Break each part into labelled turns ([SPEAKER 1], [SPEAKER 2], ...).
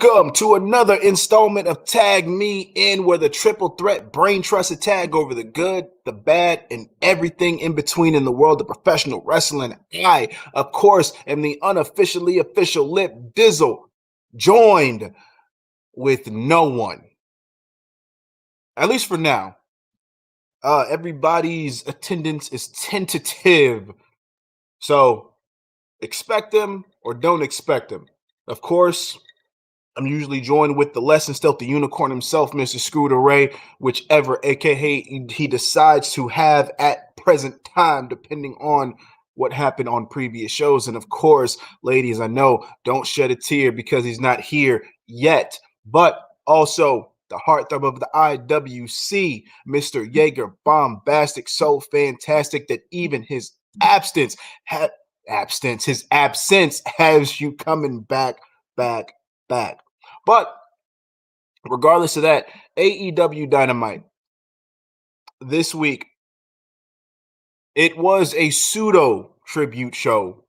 [SPEAKER 1] Welcome to another installment of Tag Me In, where the triple threat brain trusted tag over the good, the bad, and everything in between in the world of professional wrestling. I, of course, am the unofficially official Lip Dizzle, joined with no one. At least for now. Everybody's attendance is tentative. So expect them or don't expect them. Of course, I'm usually joined with the less than stealthy unicorn himself, Mr. ScooterRay, whichever aka he decides to have at present time, depending on what happened on previous shows. And of course, ladies, I know, don't shed a tear because he's not here yet, but also the heartthrob of the IWC, Mr. Jaeger, bombastic, so fantastic that even his absence has you coming back. But regardless of that, AEW Dynamite this week, it was a pseudo tribute show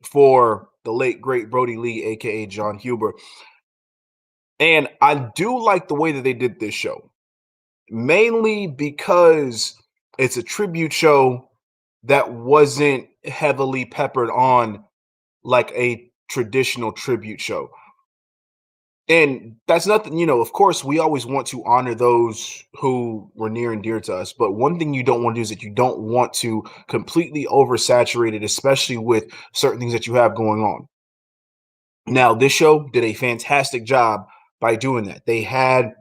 [SPEAKER 1] for the late great Brody Lee, aka John Huber. And I do like the way that they did this show, mainly because it's a tribute show that wasn't heavily peppered on like a traditional tribute show. And that's nothing, of course, we always want to honor those who were near and dear to us. But one thing you don't want to do is that you don't want to completely oversaturate it, especially with certain things that you have going on. Now, this show did a fantastic job by doing that. They had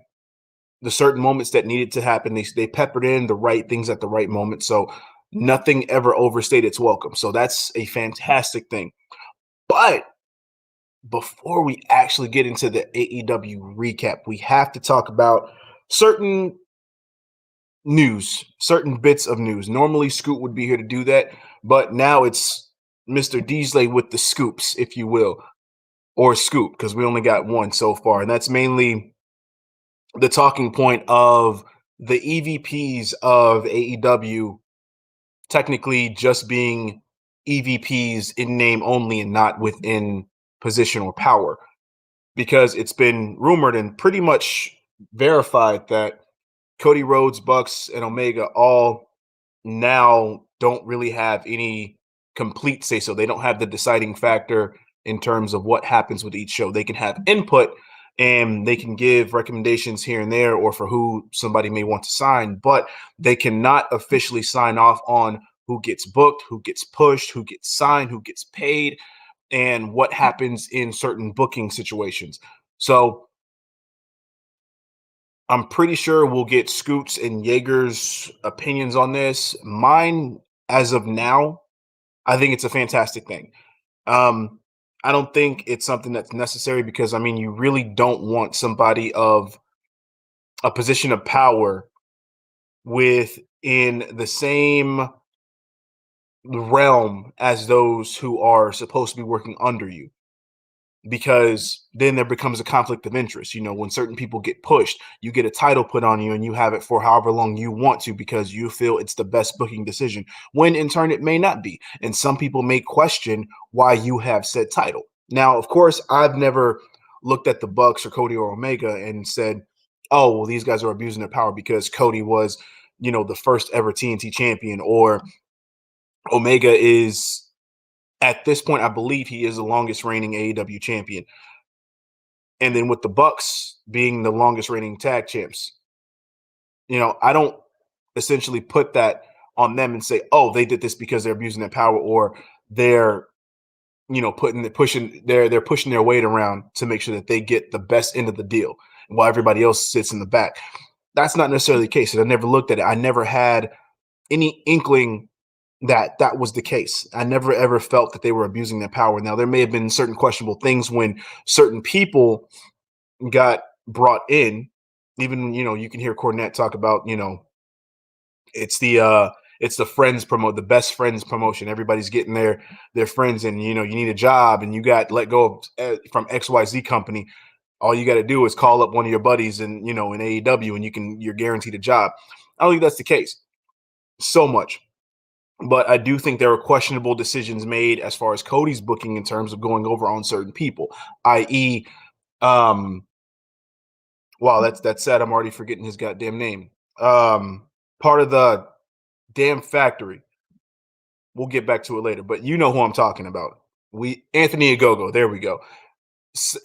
[SPEAKER 1] the certain moments that needed to happen. They peppered in the right things at the right moment. So nothing ever overstayed its welcome. So that's a fantastic thing. But before we actually get into the AEW recap, we have to talk about certain news, certain bits of news. Normally, Scoot would be here to do that, but now it's Mr. Deasley with the scoops, if you will, or scoop, because we only got one so far. And that's mainly the talking point of the EVPs of AEW technically just being EVPs in name only and not within position or power, because it's been rumored and pretty much verified that Cody, Rhodes, Bucks, and Omega all now don't really have any complete say so. They don't have the deciding factor in terms of what happens with each show. They can have input and they can give recommendations here and there or for who somebody may want to sign, but they cannot officially sign off on who gets booked, who gets pushed, who gets signed, who gets paid, and what happens in certain booking situations. So I'm pretty sure we'll get Scoots and Jaeger's opinions on this. Mine, as of now, I think it's a fantastic thing. I don't think it's something that's necessary because, you really don't want somebody of a position of power within the same realm as those who are supposed to be working under you, because then there becomes a conflict of interest. When certain people get pushed, you get a title put on you and you have it for however long you want to because you feel it's the best booking decision, when in turn it may not be. And some people may question why you have said title. Now, of course, I've never looked at the Bucks or Cody or Omega and said, oh, well, these guys are abusing their power because Cody was, the first ever TNT champion, or Omega is, at this point, I believe he is the longest reigning AEW champion. And then with the Bucks being the longest reigning tag champs, I don't essentially put that on them and say, oh, they did this because they're abusing their power, or they're, pushing their weight around to make sure that they get the best end of the deal while everybody else sits in the back. That's not necessarily the case. And I never looked at it. I never had any inkling that was the case. I never ever felt that they were abusing their power. Now, there may have been certain questionable things when certain people got brought in. Even, you can hear Cornette talk about, it's the friends the best friends promotion. Everybody's getting their friends, and you need a job and you got let go from XYZ company. All you got to do is call up one of your buddies and in AEW and you're guaranteed a job. I don't think that's the case so much. But I do think there were questionable decisions made as far as Cody's booking in terms of going over on certain people, i.e., Wow, that's sad. I'm already forgetting his goddamn name. Part of the damn factory. We'll get back to it later, but you know who I'm talking about. Anthony Ogogo. There we go.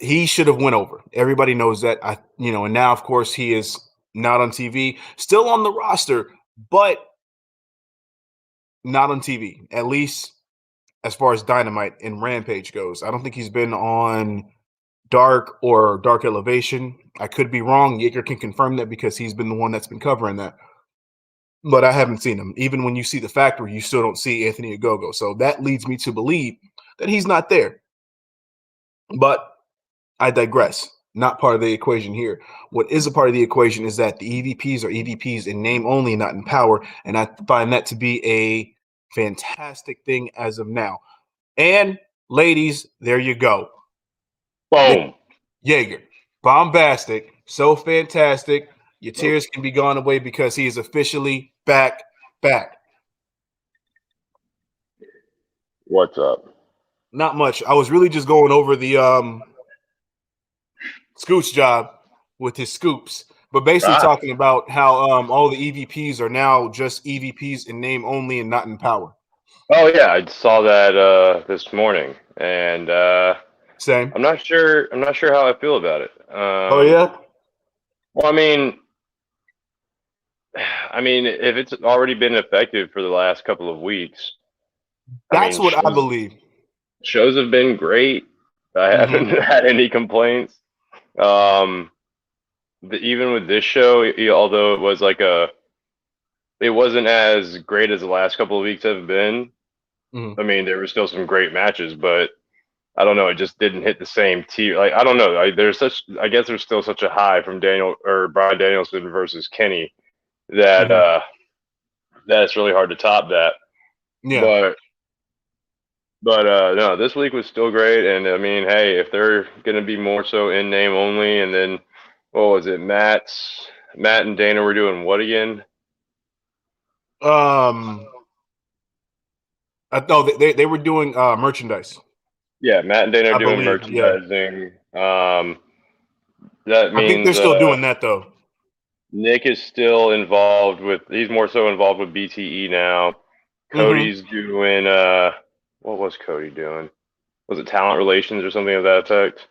[SPEAKER 1] He should have went over. Everybody knows that. And now of course he is not on TV, still on the roster, but not on TV. At least as far as Dynamite and Rampage goes. I don't think he's been on Dark or Dark Elevation. I could be wrong. Yeager can confirm that because he's been the one that's been covering that. But I haven't seen him. Even when you see the factory, you still don't see Anthony Ogogo. So that leads me to believe that he's not there. But I digress. Not part of the equation here. What is a part of the equation is that the EVPs are EVPs in name only, not in power. And I find that to be a fantastic thing as of now. And ladies, there you go.
[SPEAKER 2] Boom.
[SPEAKER 1] Yeager. Bombastic. So fantastic. Your tears can be gone away because he is officially back.
[SPEAKER 2] What's up?
[SPEAKER 1] Not much. I was really just going over the Scoots job with his scoops, but basically talking about how all the EVPs are now just EVPs in name only and not in power.
[SPEAKER 2] Oh yeah, I saw that this morning, and
[SPEAKER 1] Same.
[SPEAKER 2] I'm not sure how I feel about it.
[SPEAKER 1] Oh yeah.
[SPEAKER 2] Well, I mean, if it's already been effective for the last couple of weeks,
[SPEAKER 1] That's what I believe.
[SPEAKER 2] Shows have been great. I haven't had any complaints. Even with this show, although it was it wasn't as great as the last couple of weeks have been. I mean, there were still some great matches, but I don't know. It just didn't hit the same tier. Like, I don't know. I guess there's still such a high from Bryan Danielson versus Kenny that that's really hard to top that.
[SPEAKER 1] Yeah.
[SPEAKER 2] But no, this week was still great. And I mean, hey, if they're going to be more so in name only, and then what was it? Matt and Dana were doing what again?
[SPEAKER 1] They were doing merchandise.
[SPEAKER 2] Yeah, Matt and Dana are doing merchandising.
[SPEAKER 1] Yeah.
[SPEAKER 2] That means
[SPEAKER 1] I think they're still doing that though.
[SPEAKER 2] Nick is still involved he's more so involved with BTE now. Cody's doing what was Cody doing? Was it talent relations or something of that effect?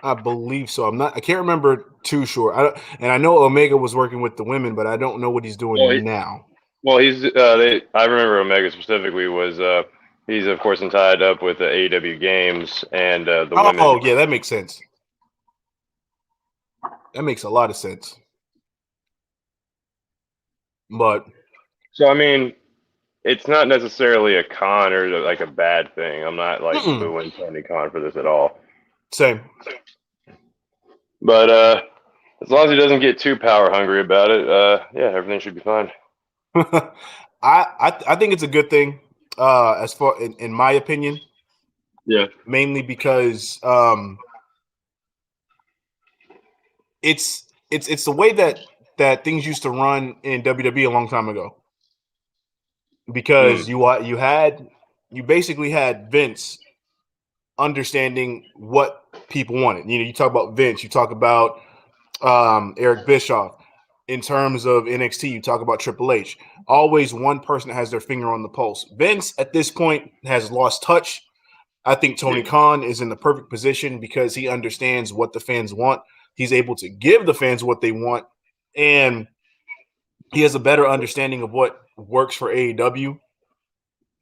[SPEAKER 1] I believe so. I can't remember too sure. I know Omega was working with the women, but I don't know what he's doing now.
[SPEAKER 2] Well, I remember Omega specifically was he's of course tied up with the AEW games and the women.
[SPEAKER 1] Oh yeah, that makes sense. That makes a lot of sense. But
[SPEAKER 2] so I mean, it's not necessarily a con or like a bad thing. I'm not like booing Tony Khan for this at all.
[SPEAKER 1] Same.
[SPEAKER 2] But as long as he doesn't get too power hungry about it, yeah, everything should be fine.
[SPEAKER 1] I think it's a good thing, as far in my opinion.
[SPEAKER 2] Yeah.
[SPEAKER 1] Mainly because it's the way that things used to run in WWE a long time ago. Because you basically had Vince understanding what people wanted. You know, you talk about Vince, you talk about Eric Bischoff. In terms of NXT, you talk about Triple H. Always one person that has their finger on the pulse. Vince, at this point, has lost touch. I think Tony Khan is in the perfect position because he understands what the fans want. He's able to give the fans what they want, and he has a better understanding of what works for AEW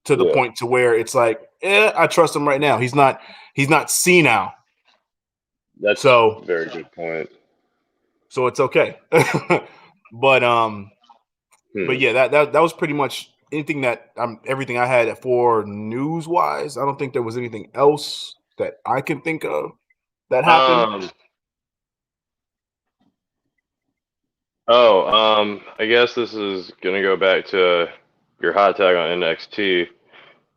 [SPEAKER 1] to the point to where it's like, I trust him right now. He's not senile.
[SPEAKER 2] That's a very good point.
[SPEAKER 1] So it's okay. But yeah, that was pretty much anything everything I had for news wise. I don't think there was anything else that I can think of that happened.
[SPEAKER 2] I guess this is gonna go back to your hot tag on NXT,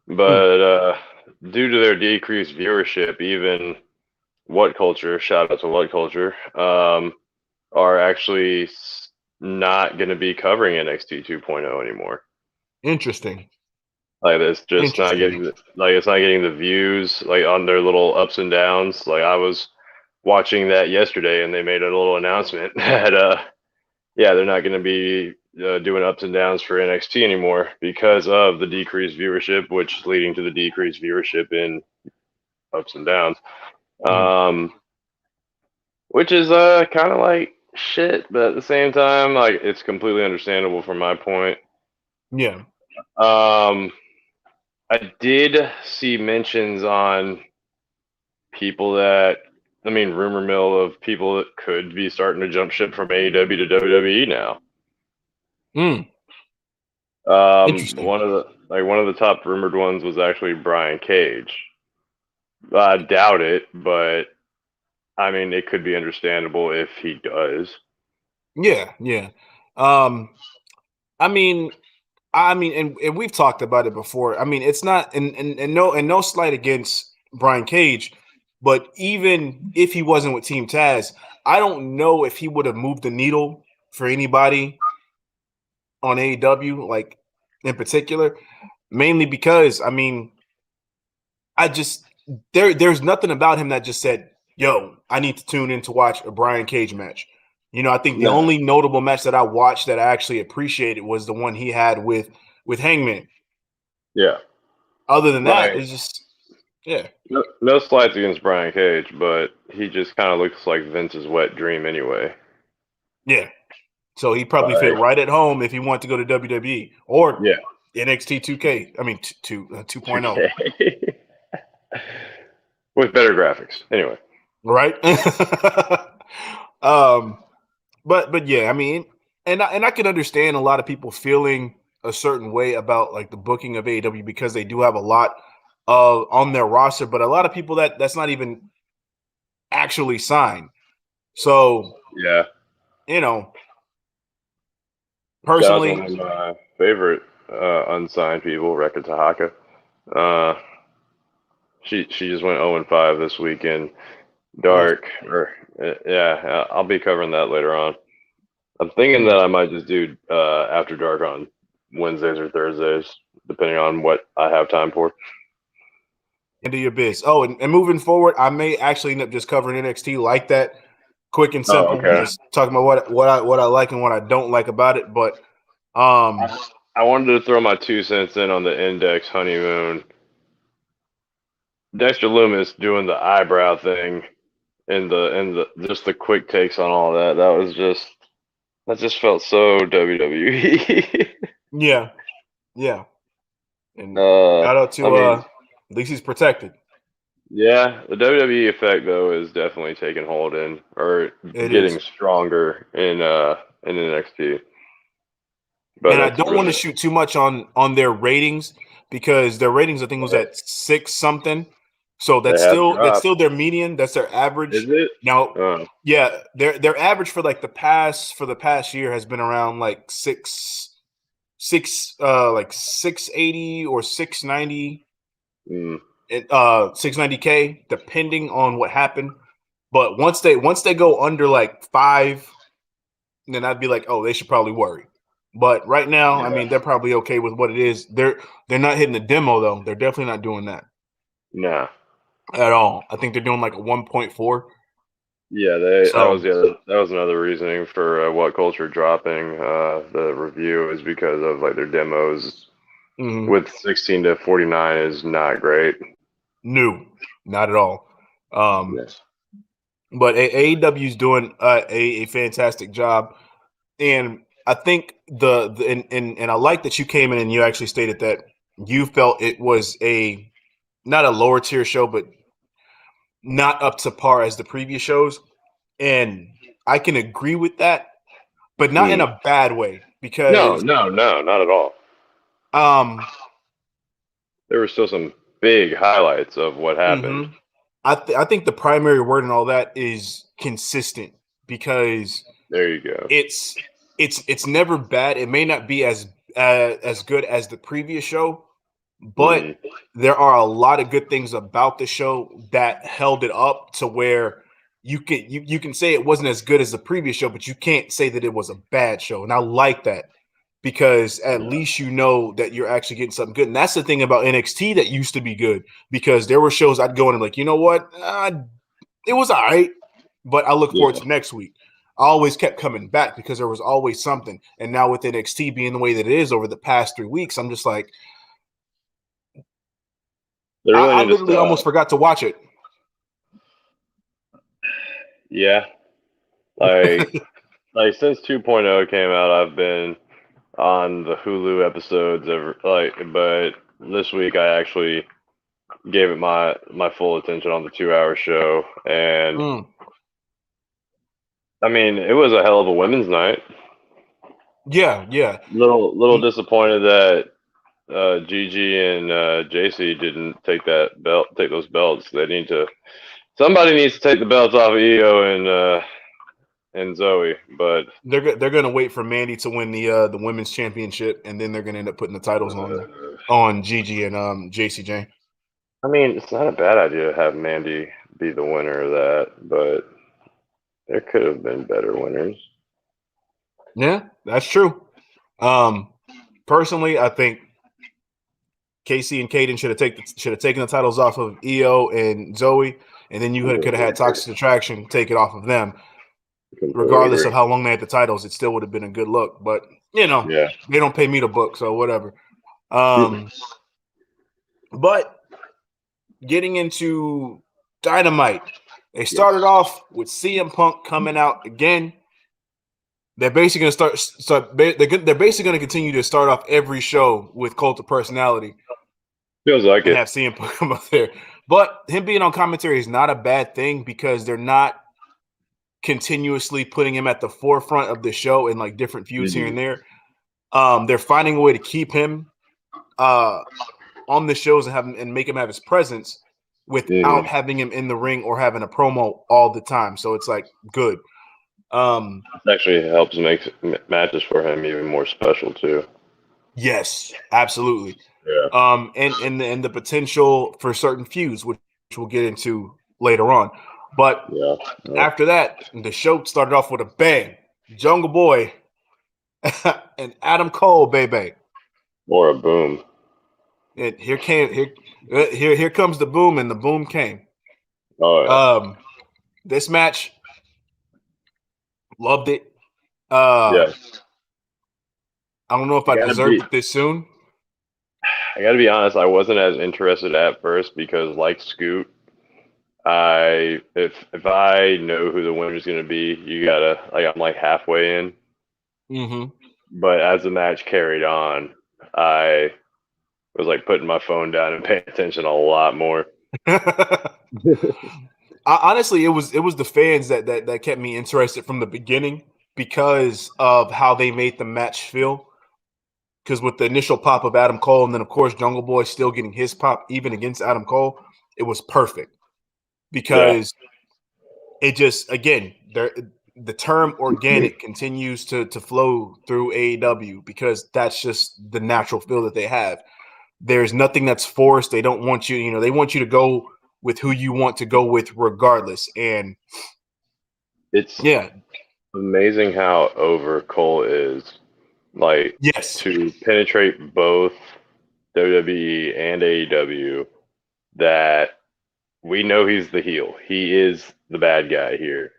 [SPEAKER 2] but due to their decreased viewership, even What Culture, shout out to What Culture, are actually not going to be covering NXT 2.0 anymore.
[SPEAKER 1] Interesting.
[SPEAKER 2] Like it's just not getting it's not getting the views like on their little ups and downs. Like I was watching that yesterday, and they made a little announcement that they're not going to be doing ups and downs for NXT anymore because of the decreased viewership, which is leading to the decreased viewership in ups and downs. Which is kind of like shit, but at the same time, like it's completely understandable from my point.
[SPEAKER 1] Yeah.
[SPEAKER 2] I did see mentions on people that, I mean, rumor mill of people that could be starting to jump ship from AEW to WWE now.
[SPEAKER 1] Interesting.
[SPEAKER 2] One of the top rumored ones was actually Brian Cage. I doubt it, but I mean, it could be understandable if he does.
[SPEAKER 1] Yeah. I mean, and we've talked about it before. I mean, it's not, and no slight against Brian Cage, but even if he wasn't with Team Taz, I don't know if he would have moved the needle for anybody on AEW, like in particular. Mainly because, I mean, there's nothing about him that just said, "Yo, I need to tune in to watch a Brian Cage match." You know, I think the only notable match that I watched that I actually appreciated was the one he had with Hangman.
[SPEAKER 2] Yeah.
[SPEAKER 1] Other than that, it's just
[SPEAKER 2] No slights against Brian Cage, but he just kind of looks like Vince's wet dream anyway.
[SPEAKER 1] Yeah. So he probably fit right at home if he wanted to go to WWE or NXT 2K. I mean, 2.0.
[SPEAKER 2] With better graphics. Anyway.
[SPEAKER 1] Right? But yeah, I mean, and I can understand a lot of people feeling a certain way about like the booking of AEW because they do have a lot on their roster, but a lot of people that's not even actually signed. So
[SPEAKER 2] yeah,
[SPEAKER 1] you know,
[SPEAKER 2] personally,
[SPEAKER 1] personally,
[SPEAKER 2] one of my favorite unsigned people, Rekka Tahaka. She just went 0-5 this weekend. Dark, I'll be covering that later on. I'm thinking that I might just do After Dark on Wednesdays or Thursdays, depending on what I have time for.
[SPEAKER 1] Into your biz. Oh, and moving forward, I may actually end up just covering NXT like that, quick and simple. Just talking about what I like and what I don't like about it. But
[SPEAKER 2] I wanted to throw my 2 cents in on the Index honeymoon. Dexter Lumis doing the eyebrow thing and the just the quick takes on all that. That just felt so WWE.
[SPEAKER 1] yeah. And shout out to at least he's protected.
[SPEAKER 2] Yeah, the WWE effect though is definitely taking hold getting stronger in NXT.
[SPEAKER 1] But I don't want to shoot too much on their ratings because their ratings I think was at 6 something. So that's still their median. That's their average.
[SPEAKER 2] Is it?
[SPEAKER 1] Now, yeah, their average for like the past year has been around like 680 or 690. 690K, depending on what happened. But once they go under like 5, then I'd be like, oh, they should probably worry. But right now, I mean, they're probably okay with what it is. They're not hitting the demo though. They're definitely not doing that.
[SPEAKER 2] No.
[SPEAKER 1] At all. I think they're doing like a 1.4.
[SPEAKER 2] Yeah, that was another reasoning for What Culture dropping the review is because of like their demos with 16 to 49 is not great.
[SPEAKER 1] No, not at all. But AEW is doing a fantastic job, and I think and I like that you came in and you actually stated that you felt it was not a lower tier show, but not up to par as the previous shows. And I can agree with that, but not in a bad way because
[SPEAKER 2] no, not at all. There were still some big highlights of what happened.
[SPEAKER 1] I think the primary word in all that is consistent because
[SPEAKER 2] there you go.
[SPEAKER 1] It's never bad. It may not be as good as the previous show, but there are a lot of good things about the show that held it up to where you can say it wasn't as good as the previous show, but you can't say that it was a bad show. And I like that because at least you know that you're actually getting something good. And that's the thing about NXT that used to be good because there were shows I'd go in and like, you know what? It was all right. but I look forward
[SPEAKER 2] Yeah.
[SPEAKER 1] to next week. I always kept coming back because there was always something. And now with NXT being the way that it is over the past 3 weeks, I'm just like,
[SPEAKER 2] They really
[SPEAKER 1] I
[SPEAKER 2] need to
[SPEAKER 1] literally almost
[SPEAKER 2] stop.
[SPEAKER 1] forgot to watch it.
[SPEAKER 2] Yeah. Like since 2.0 came out, I've been on the Hulu episodes but this week I actually gave it my full attention on the 2 hour show, and I mean, it was a hell of a women's night.
[SPEAKER 1] Yeah.
[SPEAKER 2] Little disappointed that Gigi and JC didn't take those belts. Somebody needs to take the belts off of Io and Zoe, but
[SPEAKER 1] They're gonna wait for Mandy to win the women's championship, and then they're gonna end up putting the titles on Gigi and JCJ.
[SPEAKER 2] I mean, it's not a bad idea to have Mandy be the winner of that, but there could have been better winners.
[SPEAKER 1] Yeah, that's true. Personally, I think Casey and Caden should have taken the titles off of Io and Zoe, and then you could have had Toxic Attraction take it off of them. Regardless of how long they had the titles, it still would have been a good look. But they don't pay me to book, so whatever. But getting into Dynamite, they started off with CM Punk coming out again. They're basically going to they're basically going to continue to start off every show with Cult of Personality.
[SPEAKER 2] Feels like it.
[SPEAKER 1] Have CM Punk come up there, but him being on commentary is not a bad thing because they're not continuously putting him at the forefront of the show in like different feuds here and there. They're finding a way to keep him on the shows and make him have his presence without having him in the ring or having a promo all the time. So it's like good.
[SPEAKER 2] It actually helps make matches for him even more special too.
[SPEAKER 1] Yes, absolutely.
[SPEAKER 2] Yeah.
[SPEAKER 1] And the potential for certain feuds, which we'll get into later on. But after that, the show started off with a bang. Jungle Boy and Adam Cole, baby.
[SPEAKER 2] Or a boom.
[SPEAKER 1] And here comes the boom, and the boom came.
[SPEAKER 2] Oh yeah.
[SPEAKER 1] This match, loved it.
[SPEAKER 2] Yes.
[SPEAKER 1] I don't know if I deserved it this soon.
[SPEAKER 2] I gotta be honest, I wasn't as interested at first because, like Scoot, if I know who the winner's gonna be, you gotta I'm like halfway in. But as the match carried on, I was like putting my phone down and paying attention a lot more.
[SPEAKER 1] Honestly, it was the fans that kept me interested from the beginning because of how they made the match feel. Because with the initial pop of Adam Cole, and then of course Jungle Boy still getting his pop even against Adam Cole, it was perfect. Because it just, again, the term organic continues to flow through AEW because that's just the natural feel that they have. There's nothing that's forced. They don't want you, they want you to go with who you want to go with regardless. And
[SPEAKER 2] it's amazing how over Cole is. To penetrate both WWE and AEW, that we know he's the heel. He is the bad guy here.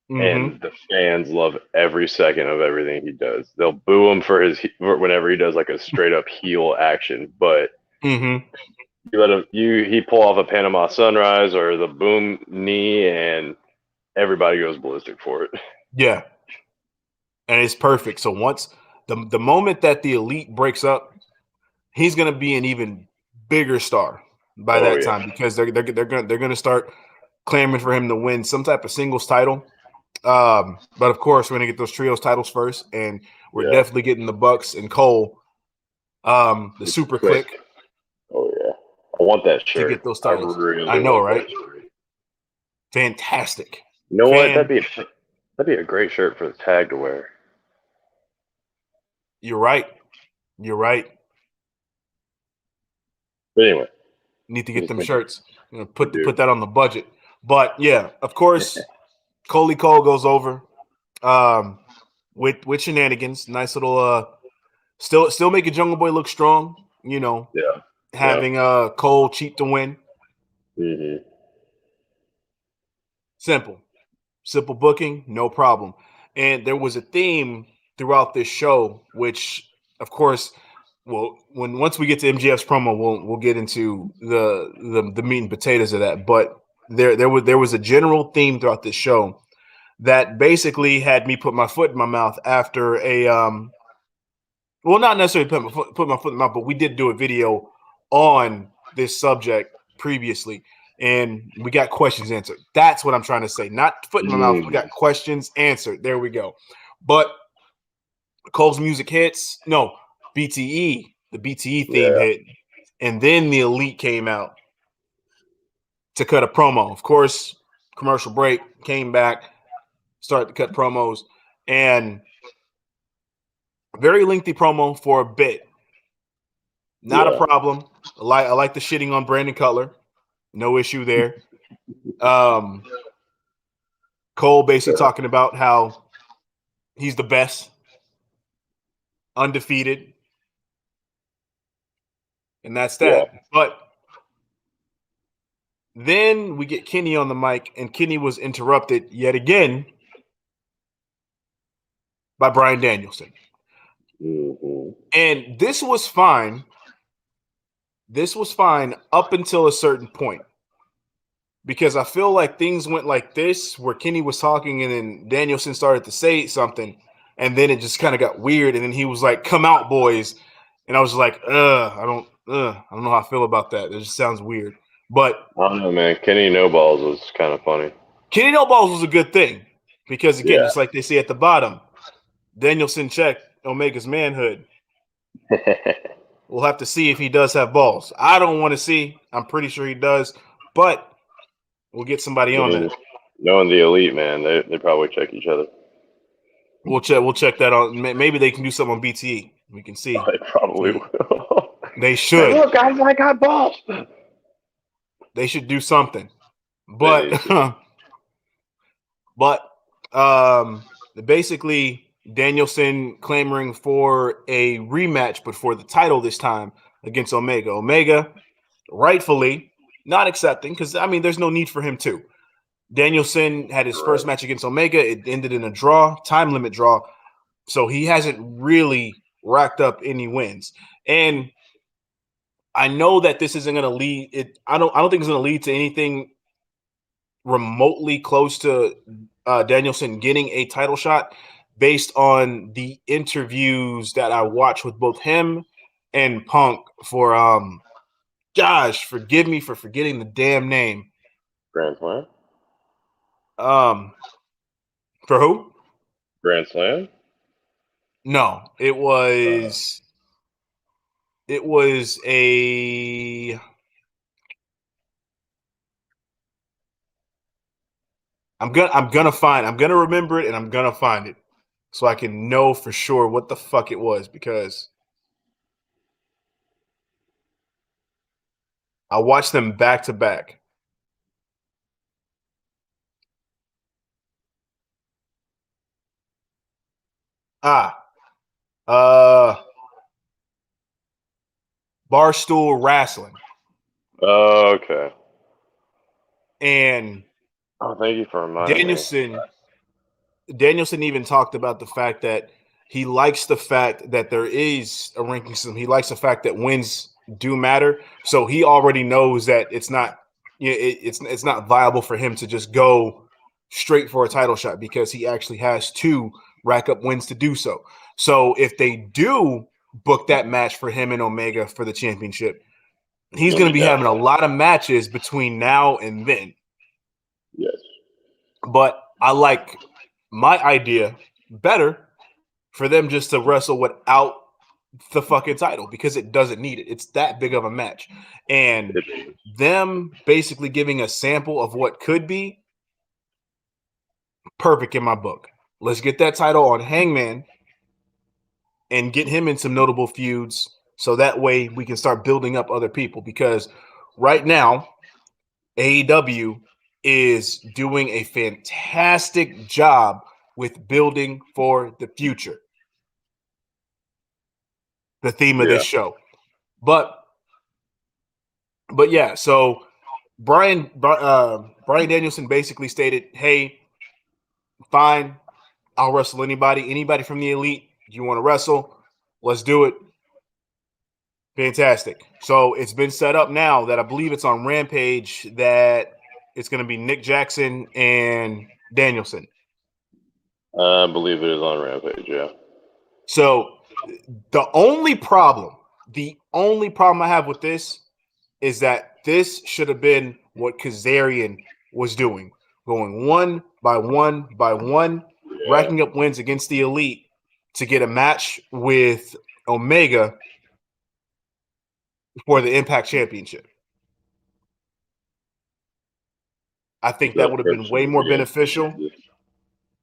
[SPEAKER 2] And the fans love every second of everything he does. They'll boo him for whenever he does like a straight up heel action, but you let him he pull off a Panama Sunrise or the boom knee, and everybody goes ballistic for it.
[SPEAKER 1] Yeah, and it's perfect. So once the moment that the Elite breaks up, he's going to be an even bigger star by that time because they're gonna start clamoring for him to win some type of singles title. But of course, we're gonna get those trios titles first, and we're definitely getting the Bucks and Cole, the Super Click.
[SPEAKER 2] Oh yeah, I want that shirt
[SPEAKER 1] to get those titles.
[SPEAKER 2] I know,
[SPEAKER 1] right? Fantastic.
[SPEAKER 2] You know what? That'd be a great shirt for the tag to wear.
[SPEAKER 1] You're right.
[SPEAKER 2] But anyway,
[SPEAKER 1] need to get them shirts. Put that on the budget. But yeah, of course, Cole goes over with shenanigans. Nice little still making Jungle Boy look strong. Having Cole cheat to win. Simple. Simple booking, no problem. And there was a theme throughout this show, which, of course, well, once we get to MJF's promo, we'll get into the meat and potatoes of that. But there was a general theme throughout this show that basically had me put my foot in my mouth after a well, not necessarily put my foot in my mouth, but we did do a video on this subject previously, and we got questions answered. That's what I'm trying to say. Not foot in my mouth. We got questions answered. There we go. But Cole's music hits. No, BTE. The BTE theme hit, and then the Elite came out to cut a promo. Of course, commercial break, came back, started to cut promos, and very lengthy promo for a bit. Not a problem. I like the shitting on Brandon Cutler. No issue there. Cole basically talking about how he's the best, undefeated, and that's that.
[SPEAKER 2] Yeah.
[SPEAKER 1] But then we get Kenny on the mic, and Kenny was interrupted yet again by Bryan Danielson. And this was fine. This was fine up until a certain point. Because I feel like things went like this, where Kenny was talking and then Danielson started to say something, and then it just kind of got weird, and then he was like, "Come out, boys," and I was like, I don't know how I feel about that. It just sounds weird. But
[SPEAKER 2] I don't know, man. Kenny No Balls was kind of funny.
[SPEAKER 1] Kenny No Balls was a good thing because, again, just like they say at the bottom, Danielson checked Omega's manhood. We'll have to see if he does have balls. I don't want to see. I'm pretty sure he does, but we'll get somebody on that.
[SPEAKER 2] Knowing the Elite, man, they probably check each other.
[SPEAKER 1] We'll check that on. Maybe they can do something on BTE. We can see.
[SPEAKER 2] They probably will.
[SPEAKER 1] They should.
[SPEAKER 2] Hey, look, guys, I got balls.
[SPEAKER 1] They should do something. But basically Danielson clamoring for a rematch, but for the title this time against Omega. Omega rightfully not accepting, because I mean there's no need for him to. Danielson had his first match against Omega. It ended in a draw, time limit draw. So he hasn't really racked up any wins. And I know that this isn't going to lead it. I don't think it's going to lead to anything remotely close to Danielson getting a title shot, based on the interviews that I watched with both him and Punk for gosh, forgive me for forgetting the damn name.
[SPEAKER 2] Grand Slam?
[SPEAKER 1] For who?
[SPEAKER 2] Grand Slam?
[SPEAKER 1] No, it was a I'm gonna remember it, and I'm gonna find it so I can know for sure what the fuck it was, because I watched them back to back. Barstool Wrestling.
[SPEAKER 2] Oh, okay.
[SPEAKER 1] And
[SPEAKER 2] thank you for reminding me.
[SPEAKER 1] Danielson even talked about the fact that he likes the fact that there is a ranking system. He likes the fact that wins do matter. So he already knows that it's not it's not viable for him to just go straight for a title shot, because he actually has to rack up wins to do so. So if they do book that match for him and Omega for the championship, he's going to be having a lot of matches between now and then.
[SPEAKER 2] Yes.
[SPEAKER 1] But I like my idea better for them just to wrestle without the fucking title, because it doesn't need it. It's that big of a match. And them basically giving a sample of what could be perfect in my book. Let's get that title on Hangman and get him in some notable feuds, so that way we can start building up other people, because right now AEW is doing a fantastic job with building for the future. The theme of this show. But yeah, so Bryan Danielson basically stated, hey, fine. I'll wrestle anybody. Anybody from the Elite. You want to wrestle? Let's do it. Fantastic. So it's been set up now that I believe it's on Rampage that it's going to be Nick Jackson and Danielson.
[SPEAKER 2] I believe it is on Rampage, yeah.
[SPEAKER 1] So the only problem I have with this is that this should have been what Kazarian was doing, going one by one by one, racking up wins against the Elite to get a match with Omega for the Impact Championship. I think that would have been way more beneficial.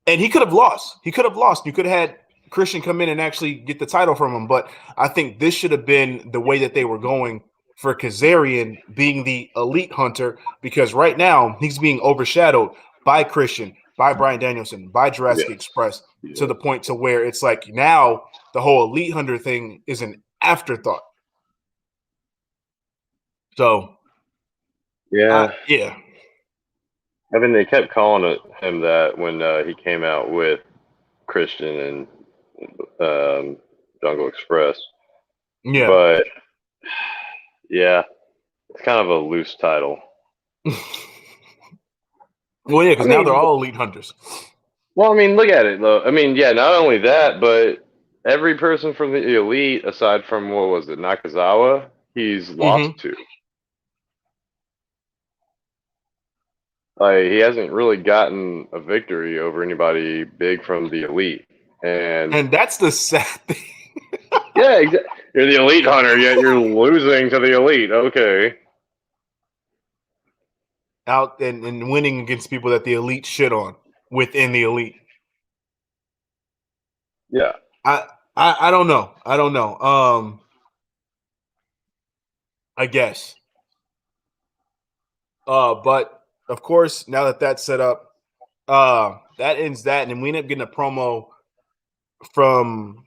[SPEAKER 1] And he could have lost. You could have had Christian come in and actually get the title from him. But I think this should have been the way that they were going for Kazarian being the elite hunter, because right now he's being overshadowed by Christian, by Bryan Danielson, by Jurassic Express, to the point to where it's like now the whole elite hunter thing is an afterthought. So,
[SPEAKER 2] yeah.
[SPEAKER 1] I
[SPEAKER 2] mean, they kept calling him that when he came out with Christian and Jungle Express.
[SPEAKER 1] Yeah.
[SPEAKER 2] But, yeah, it's kind of a loose title.
[SPEAKER 1] Well, yeah, because now they're all elite hunters.
[SPEAKER 2] Well, I mean, look at it, though. I mean, yeah, not only that, but every person from the Elite, aside from, what was it, Nakazawa, he's lost to. Like, he hasn't really gotten a victory over anybody big from the Elite. And
[SPEAKER 1] that's the sad thing.
[SPEAKER 2] Yeah, exactly. You're the Elite hunter, yet you're losing to the Elite. Okay.
[SPEAKER 1] Out and winning against people that the Elite shit on within the Elite.
[SPEAKER 2] Yeah.
[SPEAKER 1] I don't know. I guess. But of course, now that that's set up, that ends that, and then we end up getting a promo from,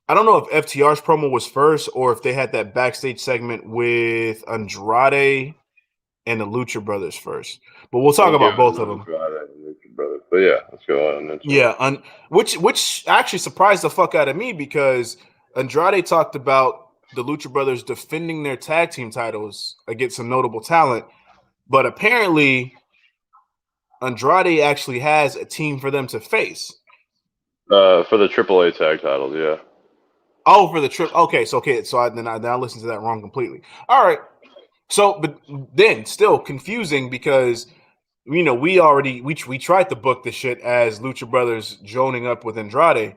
[SPEAKER 1] I don't know if FTR's promo was first or if they had that backstage segment with Andrade and the Lucha Brothers first. But we'll talk about both of them.
[SPEAKER 2] But yeah, let's go on.
[SPEAKER 1] Yeah, which actually surprised the fuck out of me, because Andrade talked about the Lucha Brothers defending their tag team titles against some notable talent, but apparently Andrade actually has a team for them to face.
[SPEAKER 2] For the AAA tag titles, yeah.
[SPEAKER 1] Oh, for the trip. Okay, so I listened to that wrong completely. All right. So, but then still confusing, because we tried to book the shit as Lucha Brothers joining up with Andrade,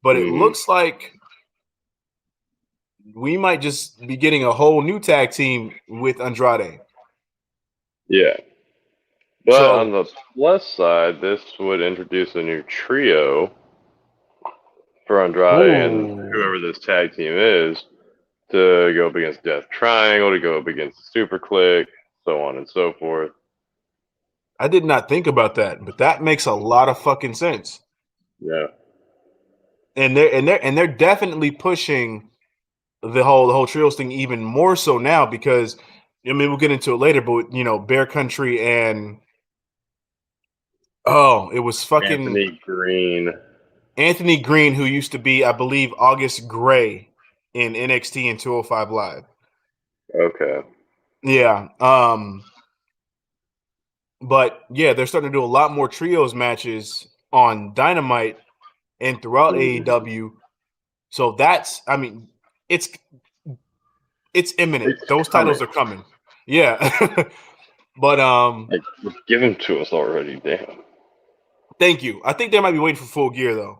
[SPEAKER 1] but it looks like we might just be getting a whole new tag team with Andrade.
[SPEAKER 2] Yeah. But on the plus side, this would introduce a new trio for Andrade and whoever this tag team is to go up against Death Triangle, to go up against the Super Click, so on and so forth.
[SPEAKER 1] I did not think about that, but that makes a lot of fucking sense.
[SPEAKER 2] Yeah.
[SPEAKER 1] And they're definitely pushing the whole trios thing even more so now, because I mean, we'll get into it later, but Bear Country and it was fucking Anthony Green, who used to be, I believe, August Gray in NXT and 205 Live.
[SPEAKER 2] Okay.
[SPEAKER 1] Yeah. But yeah, they're starting to do a lot more trios matches on Dynamite and throughout AEW. So that's, I mean, it's imminent. Those titles are coming. Yeah. But
[SPEAKER 2] give them to us already, damn.
[SPEAKER 1] Thank you. I think they might be waiting for Full Gear, though.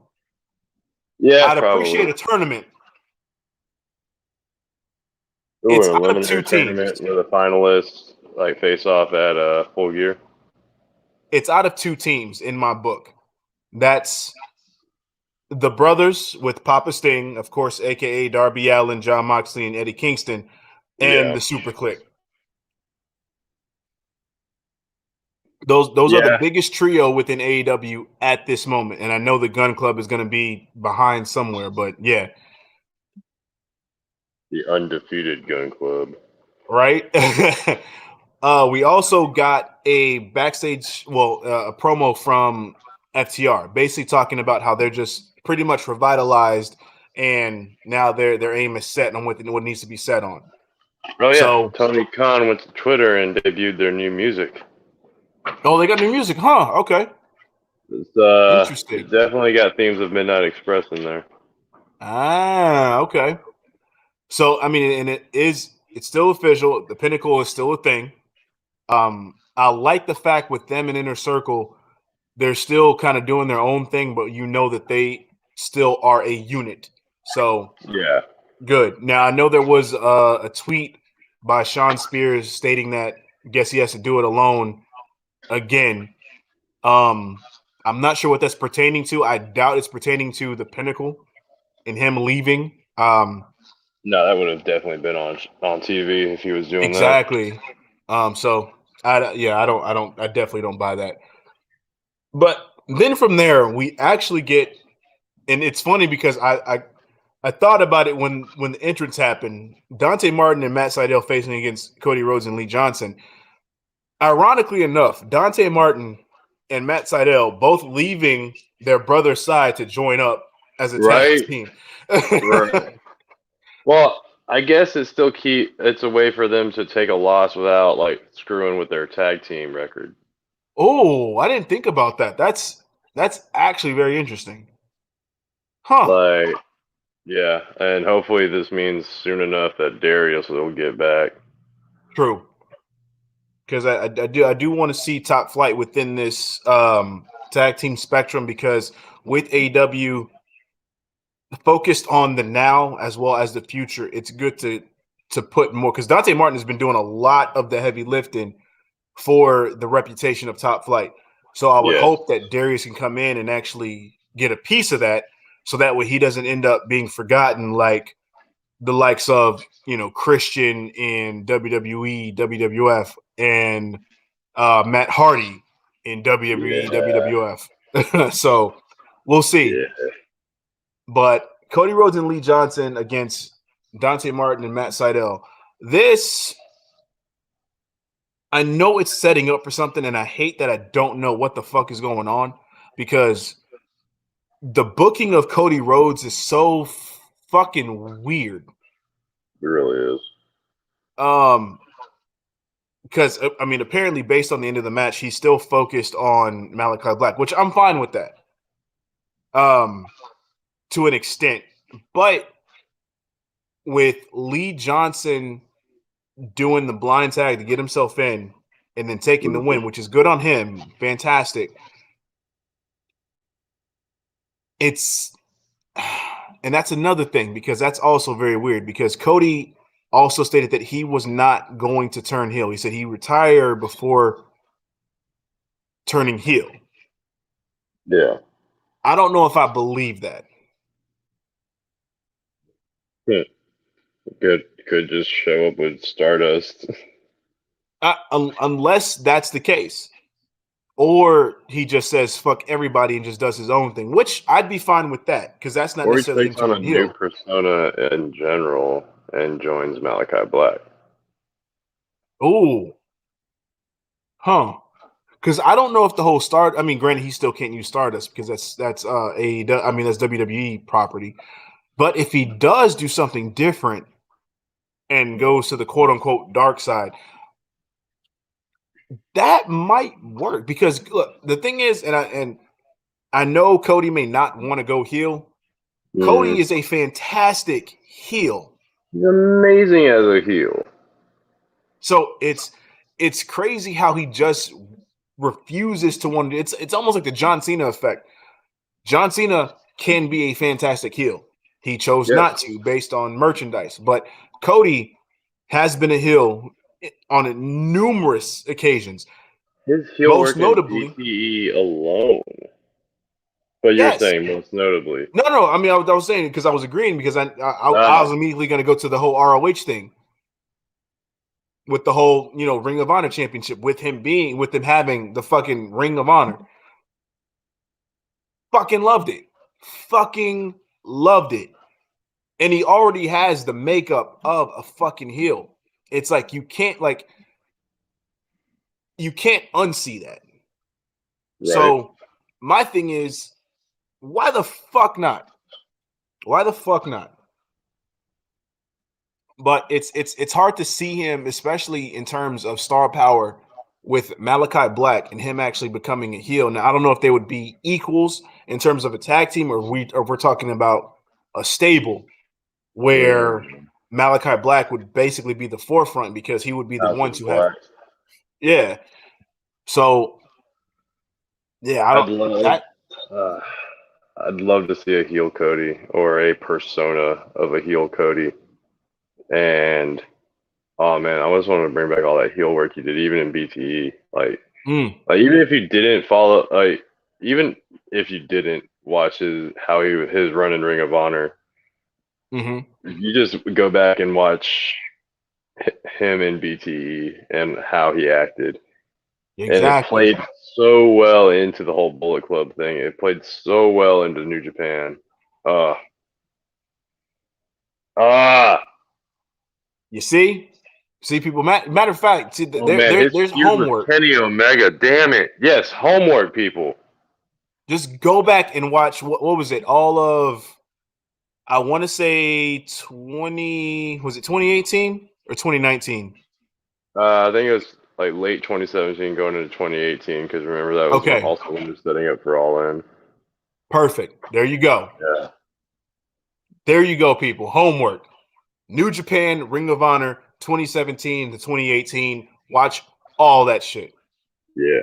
[SPEAKER 2] Yeah,
[SPEAKER 1] I'd appreciate a tournament.
[SPEAKER 2] Ooh, it's out of 2 teams where the finalists face off at Full Gear.
[SPEAKER 1] It's out of 2 teams in my book. That's the brothers with Papa Sting, of course, aka Darby Allin, Jon Moxley, and Eddie Kingston, and the Super Click. Those are the biggest trio within AEW at this moment, and I know the Gun Club is going to be behind somewhere, but yeah.
[SPEAKER 2] The undefeated Gun Club.
[SPEAKER 1] Right? We also got a backstage, a promo from FTR, basically talking about how they're just pretty much revitalized, and now their aim is set on what needs to be set on.
[SPEAKER 2] Oh yeah,
[SPEAKER 1] So,
[SPEAKER 2] Tony Khan went to Twitter and debuted their new music.
[SPEAKER 1] oh, they got new music, huh? Okay,
[SPEAKER 2] It
[SPEAKER 1] interesting.
[SPEAKER 2] definitely got themes of Midnight Express in there.
[SPEAKER 1] Ah, okay. So, I mean, and it's still official. The Pinnacle is still a thing. I like the fact with them in Inner Circle, they're still kind of doing their own thing, but you know that they still are a unit. So
[SPEAKER 2] Yeah.
[SPEAKER 1] good. Now I know there was a tweet by Sean Spears stating that I guess he has to do it alone again. I'm not sure what that's pertaining to. I doubt it's pertaining to the Pinnacle and him leaving.
[SPEAKER 2] No, that would have definitely been on TV if he was doing that.
[SPEAKER 1] Exactly. So I definitely don't buy that. But then from there, we actually get, and it's funny because I thought about it when the entrance happened. Dante Martin and Matt Seidel facing against Cody Rhodes and Lee Johnson. Ironically enough, Dante Martin and Matt Seidel both leaving their brother's side to join up as a tag
[SPEAKER 2] Right.
[SPEAKER 1] team.
[SPEAKER 2] Right. Well, I guess it's a way for them to take a loss without like screwing with their tag team record.
[SPEAKER 1] Oh, I didn't think about that. That's actually very interesting. Huh.
[SPEAKER 2] Like, yeah, and hopefully this means soon enough that Darius will get back.
[SPEAKER 1] True. Because I do want to see Top Flight within this tag team spectrum, because with AEW focused on the now as well as the future, it's good to put more, because Dante Martin has been doing a lot of the heavy lifting for the reputation of Top Flight. So I would
[SPEAKER 2] Yes.
[SPEAKER 1] hope that Darius can come in and actually get a piece of that, so that way he doesn't end up being forgotten like the likes of, Christian in WWE, WWF, and Matt Hardy in WWE,
[SPEAKER 2] Yeah.
[SPEAKER 1] WWF. So we'll see.
[SPEAKER 2] Yeah.
[SPEAKER 1] But Cody Rhodes and Lee Johnson against Dante Martin and Matt Seidel. This, I know it's setting up for something, and I hate that I don't know what the fuck is going on, because the booking of Cody Rhodes is so fucking weird.
[SPEAKER 2] It really is.
[SPEAKER 1] Um, because I mean, apparently, based on the end of the match, he's still focused on Malachi Black, which I'm fine with that. To an extent, but with Lee Johnson doing the blind tag to get himself in and then taking the
[SPEAKER 2] Mhm.
[SPEAKER 1] win, which is good on him, fantastic. It's and that's another thing, because that's also very weird, because Cody also stated that he was not going to turn heel. He said he retired before turning heel.
[SPEAKER 2] Yeah.
[SPEAKER 1] I don't know if I believe that.
[SPEAKER 2] Hmm. Could just show up with Stardust.
[SPEAKER 1] Unless that's the case. Or he just says fuck everybody and just does his own thing, which I'd be fine with that, because that's not
[SPEAKER 2] Or he
[SPEAKER 1] necessarily him
[SPEAKER 2] takes on a
[SPEAKER 1] turning
[SPEAKER 2] new
[SPEAKER 1] heel.
[SPEAKER 2] persona in general and joins Malachi Black.
[SPEAKER 1] Oh, huh. Because I don't know if the whole Star. I mean, granted, he still can't use Stardust because that's AEW. I mean, that's WWE property. But if he does do something different and goes to the quote unquote dark side, that might work. Because look, the thing is, and I know Cody may not want to go heel. Cody
[SPEAKER 2] Mm.
[SPEAKER 1] is a fantastic heel.
[SPEAKER 2] He's amazing as a heel.
[SPEAKER 1] So it's crazy how he just refuses to want to. It's almost like the John Cena effect. John Cena can be a fantastic heel. He chose
[SPEAKER 2] Yes.
[SPEAKER 1] not to based on merchandise, but Cody has been a heel on numerous occasions.
[SPEAKER 2] His heel
[SPEAKER 1] Most
[SPEAKER 2] work in
[SPEAKER 1] notably,
[SPEAKER 2] DTE alone. But you're
[SPEAKER 1] yes.
[SPEAKER 2] saying most notably.
[SPEAKER 1] No. I mean, I was saying because I was agreeing, because I was
[SPEAKER 2] Ah,
[SPEAKER 1] immediately going to go to the whole ROH thing with the whole Ring of Honor championship, with him having the fucking Ring of Honor. Fucking loved it. Fucking loved it. And he already has the makeup of a fucking heel. It's like you can't unsee that.
[SPEAKER 2] right.
[SPEAKER 1] So my thing is, why the fuck not? Why the fuck not? But it's hard to see him, especially in terms of star power, with Malachi Black and him actually becoming a heel. Now, I don't know if they would be equals in terms of a tag team, or we're talking about a stable where Malachi Black would basically be the forefront because he would be the one to have. Yeah. So, yeah,
[SPEAKER 2] I'd love to see a heel Cody or a persona of a heel Cody. And oh man, I just wanted to bring back all that heel work he did, even in BTE. Like even if you didn't follow, even if you didn't watch his run in Ring of Honor, you just go back and watch him in BTE and how he acted.
[SPEAKER 1] Exactly.
[SPEAKER 2] And it played so well into the whole Bullet Club thing. It played so well into New Japan.
[SPEAKER 1] You see people. Matter of fact, see, there's homework.
[SPEAKER 2] Kenny Omega, damn it! Yes, homework, people.
[SPEAKER 1] Just go back and watch what was it? All of, I want to say 2018 or 2019?
[SPEAKER 2] I think it was like late 2017 going into 2018, because remember that was also when they're setting up for All In.
[SPEAKER 1] Perfect. There you go.
[SPEAKER 2] Yeah.
[SPEAKER 1] There you go, people. Homework. New Japan Ring of Honor 2017 to 2018. Watch all that shit.
[SPEAKER 2] Yeah.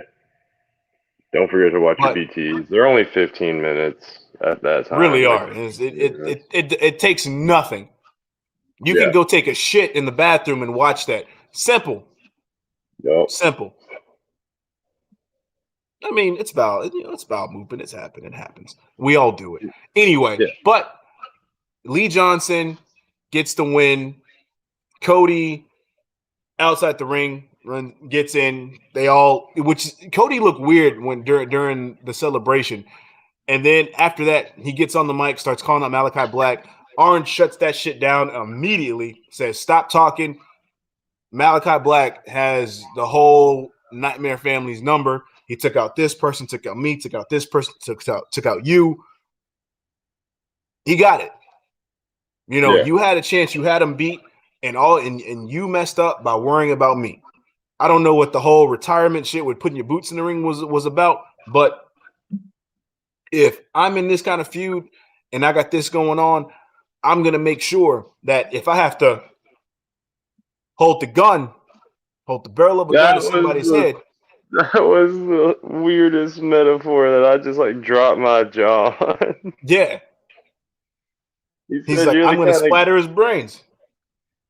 [SPEAKER 2] Don't forget to watch your BTs. They're only 15 minutes at that time.
[SPEAKER 1] Really are. It takes nothing. You can go take a shit in the bathroom and watch that. Simple.
[SPEAKER 2] Yep.
[SPEAKER 1] Simple. I mean, it's about movement. It's happening. It happens. We all do it. Anyway, but Lee Johnson gets the win. Cody outside the ring gets in. Which Cody looked weird when during the celebration. And then after that, he gets on the mic, starts calling out Malachi Black. Orange shuts that shit down immediately, says, "Stop talking." Malachi Black has the whole Nightmare Family's number. He took out this person, took out me, took out this person, took out you. He got it. You had a chance. You had him beat, and you messed up by worrying about me. I don't know what the whole retirement shit with putting your boots in the ring was about, but if I'm in this kind of feud and I got this going on, I'm going to make sure that if I have to hold the barrel of a gun to somebody's head.
[SPEAKER 2] That was the weirdest metaphor that I just dropped my jaw on.
[SPEAKER 1] Yeah. He's like, I'm going to splatter his brains.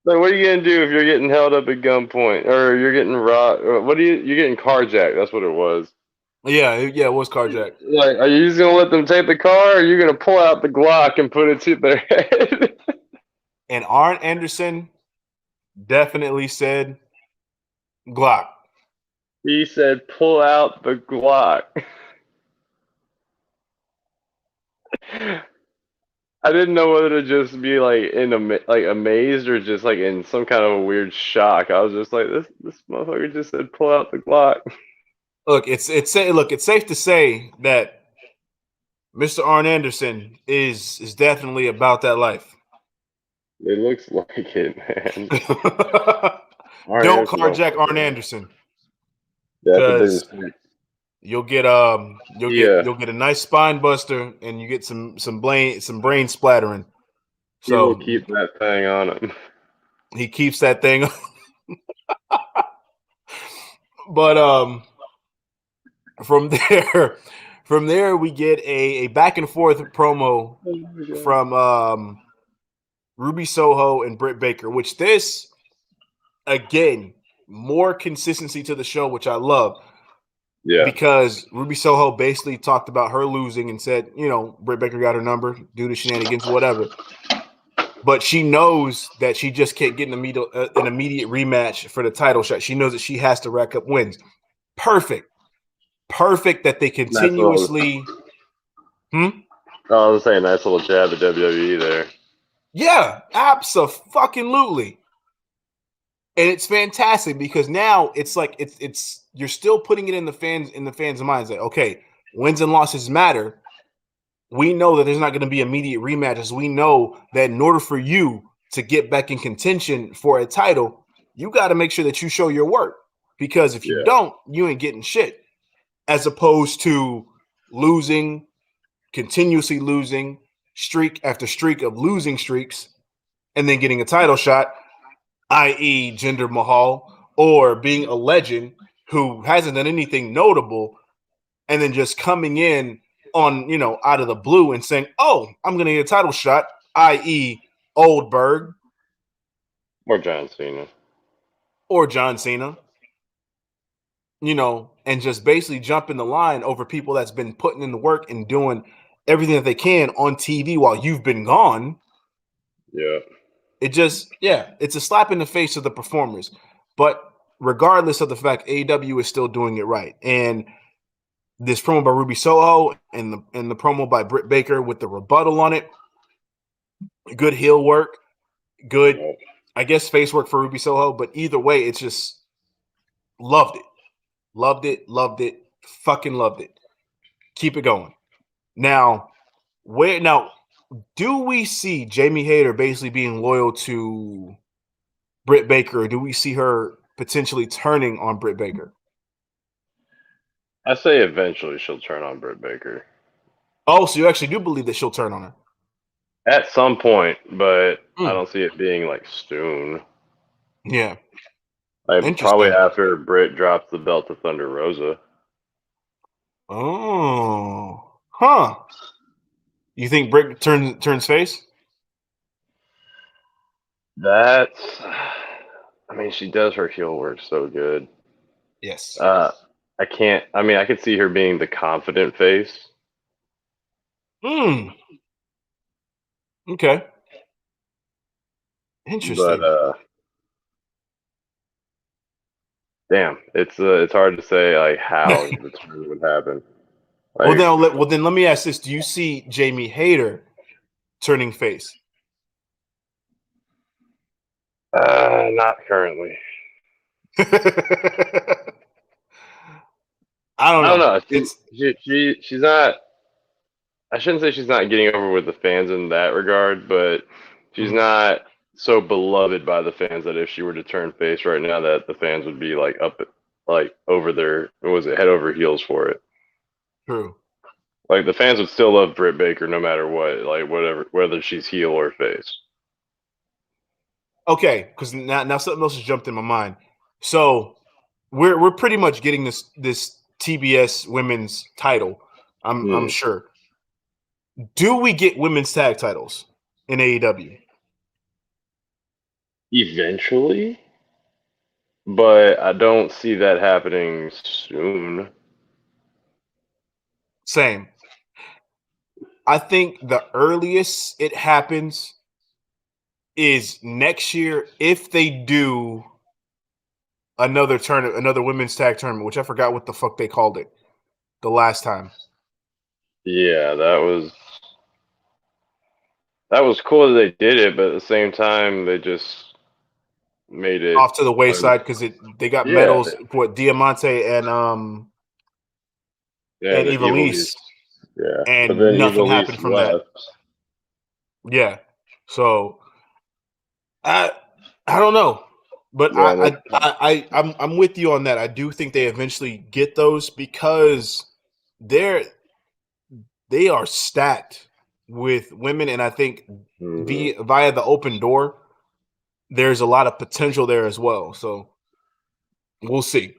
[SPEAKER 2] Like, what are you going to do if you're getting held up at gunpoint or you're getting robbed? You're getting carjacked. That's what it was.
[SPEAKER 1] Yeah, it was carjacked.
[SPEAKER 2] Like, are you just going to let them take the car, or are you going to pull out the Glock and put it to their head?
[SPEAKER 1] And Arn Anderson definitely said Glock.
[SPEAKER 2] He said, pull out the Glock. I didn't know whether to just be amazed or just in some kind of a weird shock. I was just like, this motherfucker just said, pull out the Glock.
[SPEAKER 1] Look, it's safe to say that Mr. Arn Anderson is definitely about that life.
[SPEAKER 2] It looks like it, man.
[SPEAKER 1] Don't carjack Arn Anderson.
[SPEAKER 2] Because
[SPEAKER 1] you'll get a nice spine buster and you get some brain splattering. So
[SPEAKER 2] he will keep that thing on him.
[SPEAKER 1] He keeps that thing on. But from there we get a back and forth promo from Ruby Soho and Britt Baker, which this again, more consistency to the show, which I love. Yeah. Because Ruby Soho basically talked about her losing and said, Britt Baker got her number due to shenanigans, whatever. But she knows that she just can't get an immediate rematch for the title shot. She knows that she has to rack up wins. Perfect that they continuously.
[SPEAKER 2] I was saying, nice little jab at WWE there.
[SPEAKER 1] Yeah, abso-fucking-lutely. And it's fantastic because now it's like it's you're still putting it in the fans' minds that, okay, Wins and losses matter. We know that there's not going to be immediate rematches. We know that in order for you to get back in contention for a title, you got to make sure that you show your work. Because if you don't, you ain't getting shit. As opposed to losing, continuously losing, streak after streak of losing streaks, and then getting a title shot, i.e. Jinder Mahal, or being a legend who hasn't done anything notable, and then just coming in on, out of the blue and saying, oh, I'm going to get a title shot, i.e. Oldberg.
[SPEAKER 2] Or John Cena.
[SPEAKER 1] Or John Cena. And just basically jumping the line over people that's been putting in the work and doing everything that they can on TV while you've been gone.
[SPEAKER 2] Yeah.
[SPEAKER 1] It's a slap in the face of the performers. But regardless of the fact, AEW is still doing it right. And this promo by Ruby Soho and the promo by Britt Baker with the rebuttal on it, good heel work, good, I guess, face work for Ruby Soho. But either way, it's just loved it. Loved it, fucking loved it. Keep it going. Now, do we see Jamie Hayter basically being loyal to Britt Baker, or do we see her potentially turning on Britt Baker?
[SPEAKER 2] I say eventually she'll turn on Britt Baker.
[SPEAKER 1] Oh, so you actually do believe that she'll turn on her?
[SPEAKER 2] At some point, but I don't see it being like soon.
[SPEAKER 1] Yeah.
[SPEAKER 2] Probably after Britt drops the belt to Thunder Rosa.
[SPEAKER 1] Oh. Huh. You think Britt turns face?
[SPEAKER 2] She does her heel work so good.
[SPEAKER 1] Yes.
[SPEAKER 2] I could see her being the confident face.
[SPEAKER 1] Okay. Interesting.
[SPEAKER 2] But damn, it's hard to say like how the turn would happen.
[SPEAKER 1] Well, then let me ask this: do you see Jamie Hayter turning face?
[SPEAKER 2] Not currently.
[SPEAKER 1] I don't know.
[SPEAKER 2] She's not. I shouldn't say she's not getting over with the fans in that regard, but she's not so beloved by the fans that if she were to turn face right now, that the fans would be like over their head over heels for it.
[SPEAKER 1] True.
[SPEAKER 2] Like the fans would still love Britt Baker no matter what, like whether she's heel or face.
[SPEAKER 1] Okay, because now something else has jumped in my mind. So we're pretty much getting this TBS women's title. I'm sure. Do we get women's tag titles in AEW?
[SPEAKER 2] Eventually, but I don't see that happening soon.
[SPEAKER 1] Same. I think the earliest it happens is next year if they do another women's tag tournament, which I forgot what the fuck they called it the last time.
[SPEAKER 2] Yeah, that was cool that they did it, but at the same time they just made it
[SPEAKER 1] off to the wayside because they got medals for Diamante and Ivelisse.
[SPEAKER 2] Yeah,
[SPEAKER 1] and
[SPEAKER 2] but then
[SPEAKER 1] nothing happened from
[SPEAKER 2] left.
[SPEAKER 1] That. Yeah, so I don't know, but I'm with you on that. I do think they eventually get those because they are stacked with women, and I think via the open door, there's a lot of potential there as well. So we'll see.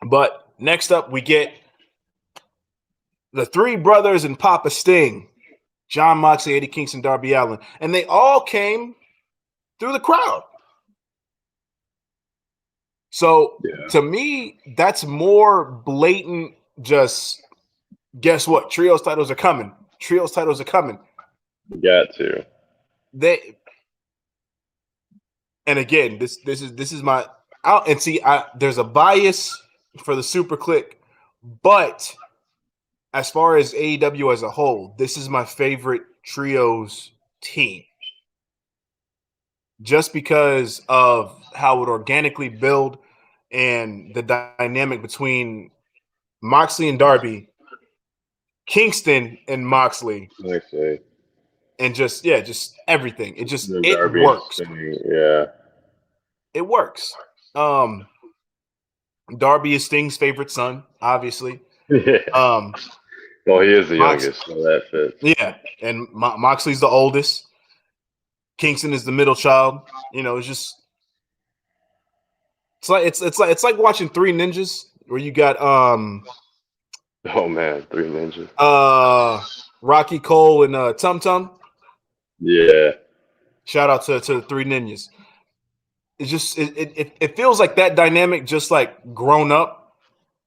[SPEAKER 1] But next up, we get the three brothers and Papa Sting, John Moxley, Eddie Kingston, Darby Allin, and they all came through the crowd. So to me, that's more blatant. Just guess what? Trios titles are coming. Trios titles are coming.
[SPEAKER 2] You got to.
[SPEAKER 1] And again, this is my out and see. There's a bias for the Super Click, but as far as AEW as a whole, this is my favorite trios team. Just because of how it organically build and the dynamic between Moxley and Darby, Kingston and Moxley,
[SPEAKER 2] I see.
[SPEAKER 1] and just everything. It
[SPEAKER 2] Darby and
[SPEAKER 1] works.
[SPEAKER 2] Sting, yeah.
[SPEAKER 1] It works. Darby is Sting's favorite son, obviously.
[SPEAKER 2] Yeah. Well, he is the youngest, so that fits.
[SPEAKER 1] Yeah, and Moxley's the oldest. Kingston is the middle child. You know, it's like watching Three Ninjas, where you got
[SPEAKER 2] Oh man, Three Ninjas.
[SPEAKER 1] Rocky Cole and Tum Tum.
[SPEAKER 2] Yeah.
[SPEAKER 1] Shout out to the Three Ninjas. It's just it feels like that dynamic just like grown up,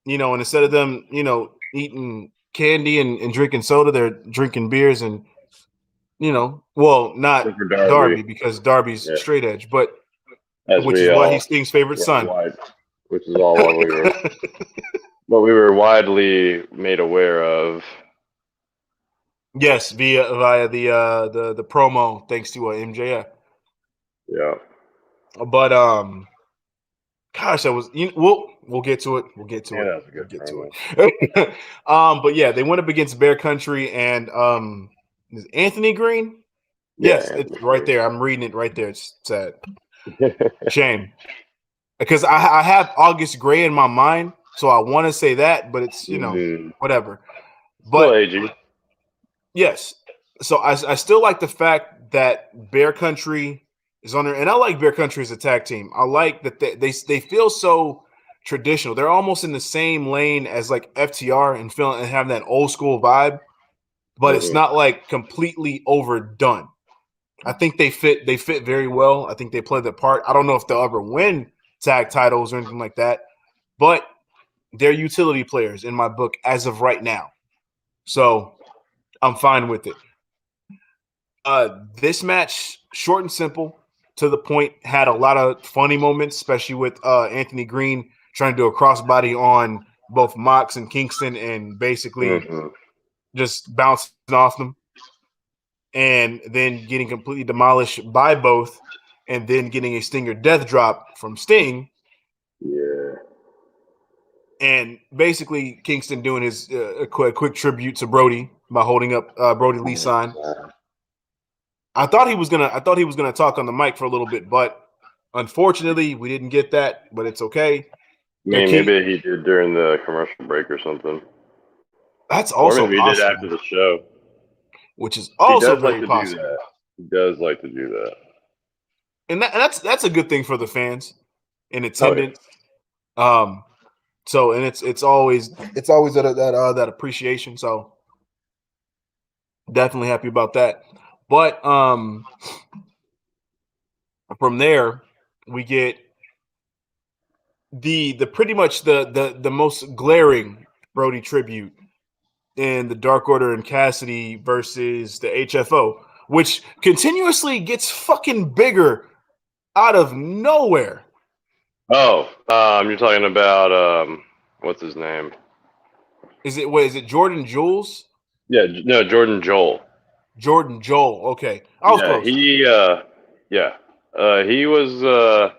[SPEAKER 1] you know, and instead of them, you know, eating candy and drinking soda, they're drinking beers and, you know, well, not Darby because Darby's straight edge, but which is why he's Sting's favorite son.
[SPEAKER 2] Which is all what we were widely made aware of.
[SPEAKER 1] Yes, via the promo, thanks to MJF.
[SPEAKER 2] Yeah.
[SPEAKER 1] But gosh, that was we'll get to it. We'll get to it. We'll get to it. But yeah, they went up against Bear Country and is Anthony Green?
[SPEAKER 2] Yeah,
[SPEAKER 1] yes, it's right there. I'm reading it right there. It's sad. Shame. Because I have August Gray in my mind, so I want to say that, but it's, you know, whatever. But
[SPEAKER 2] AG.
[SPEAKER 1] Yes. So I still like the fact that Bear Country is on there, and I like Bear Country as a tag team. I like that they feel so traditional. They're almost in the same lane as like FTR and feeling and having that old school vibe, but it's not like completely overdone. I think they fit very well. I think they play the part. I don't know if they'll ever win tag titles or anything like that, but they're utility players in my book as of right now. So I'm fine with it. This match, short and simple, to the point, had a lot of funny moments, especially with Anthony Green trying to do a crossbody on both Mox and Kingston and basically just bouncing off them and then getting completely demolished by both and then getting a Stinger death drop from Sting.
[SPEAKER 2] Yeah.
[SPEAKER 1] And basically Kingston doing his a quick tribute to Brody by holding up Brody Lee's sign. I thought he was gonna talk on the mic for a little bit, but unfortunately we didn't get that. But it's okay.
[SPEAKER 2] Maybe he did during the commercial break or something.
[SPEAKER 1] That's also
[SPEAKER 2] or maybe he did after the show,
[SPEAKER 1] which is also
[SPEAKER 2] very
[SPEAKER 1] like possible.
[SPEAKER 2] Do that. He does like to do that,
[SPEAKER 1] and that's a good thing for the fans in attendance. Oh, yeah. So and it's always that appreciation. So definitely happy about that. But from there we get the pretty much the most glaring Brody tribute in the Dark Order and Cassidy versus the HFO, which continuously gets fucking bigger out of nowhere.
[SPEAKER 2] Oh, you're talking about what's his name?
[SPEAKER 1] Is it Jordan Jules?
[SPEAKER 2] Yeah, no, Jordan Joel.
[SPEAKER 1] Jordan Joel. Okay, I was close.
[SPEAKER 2] He was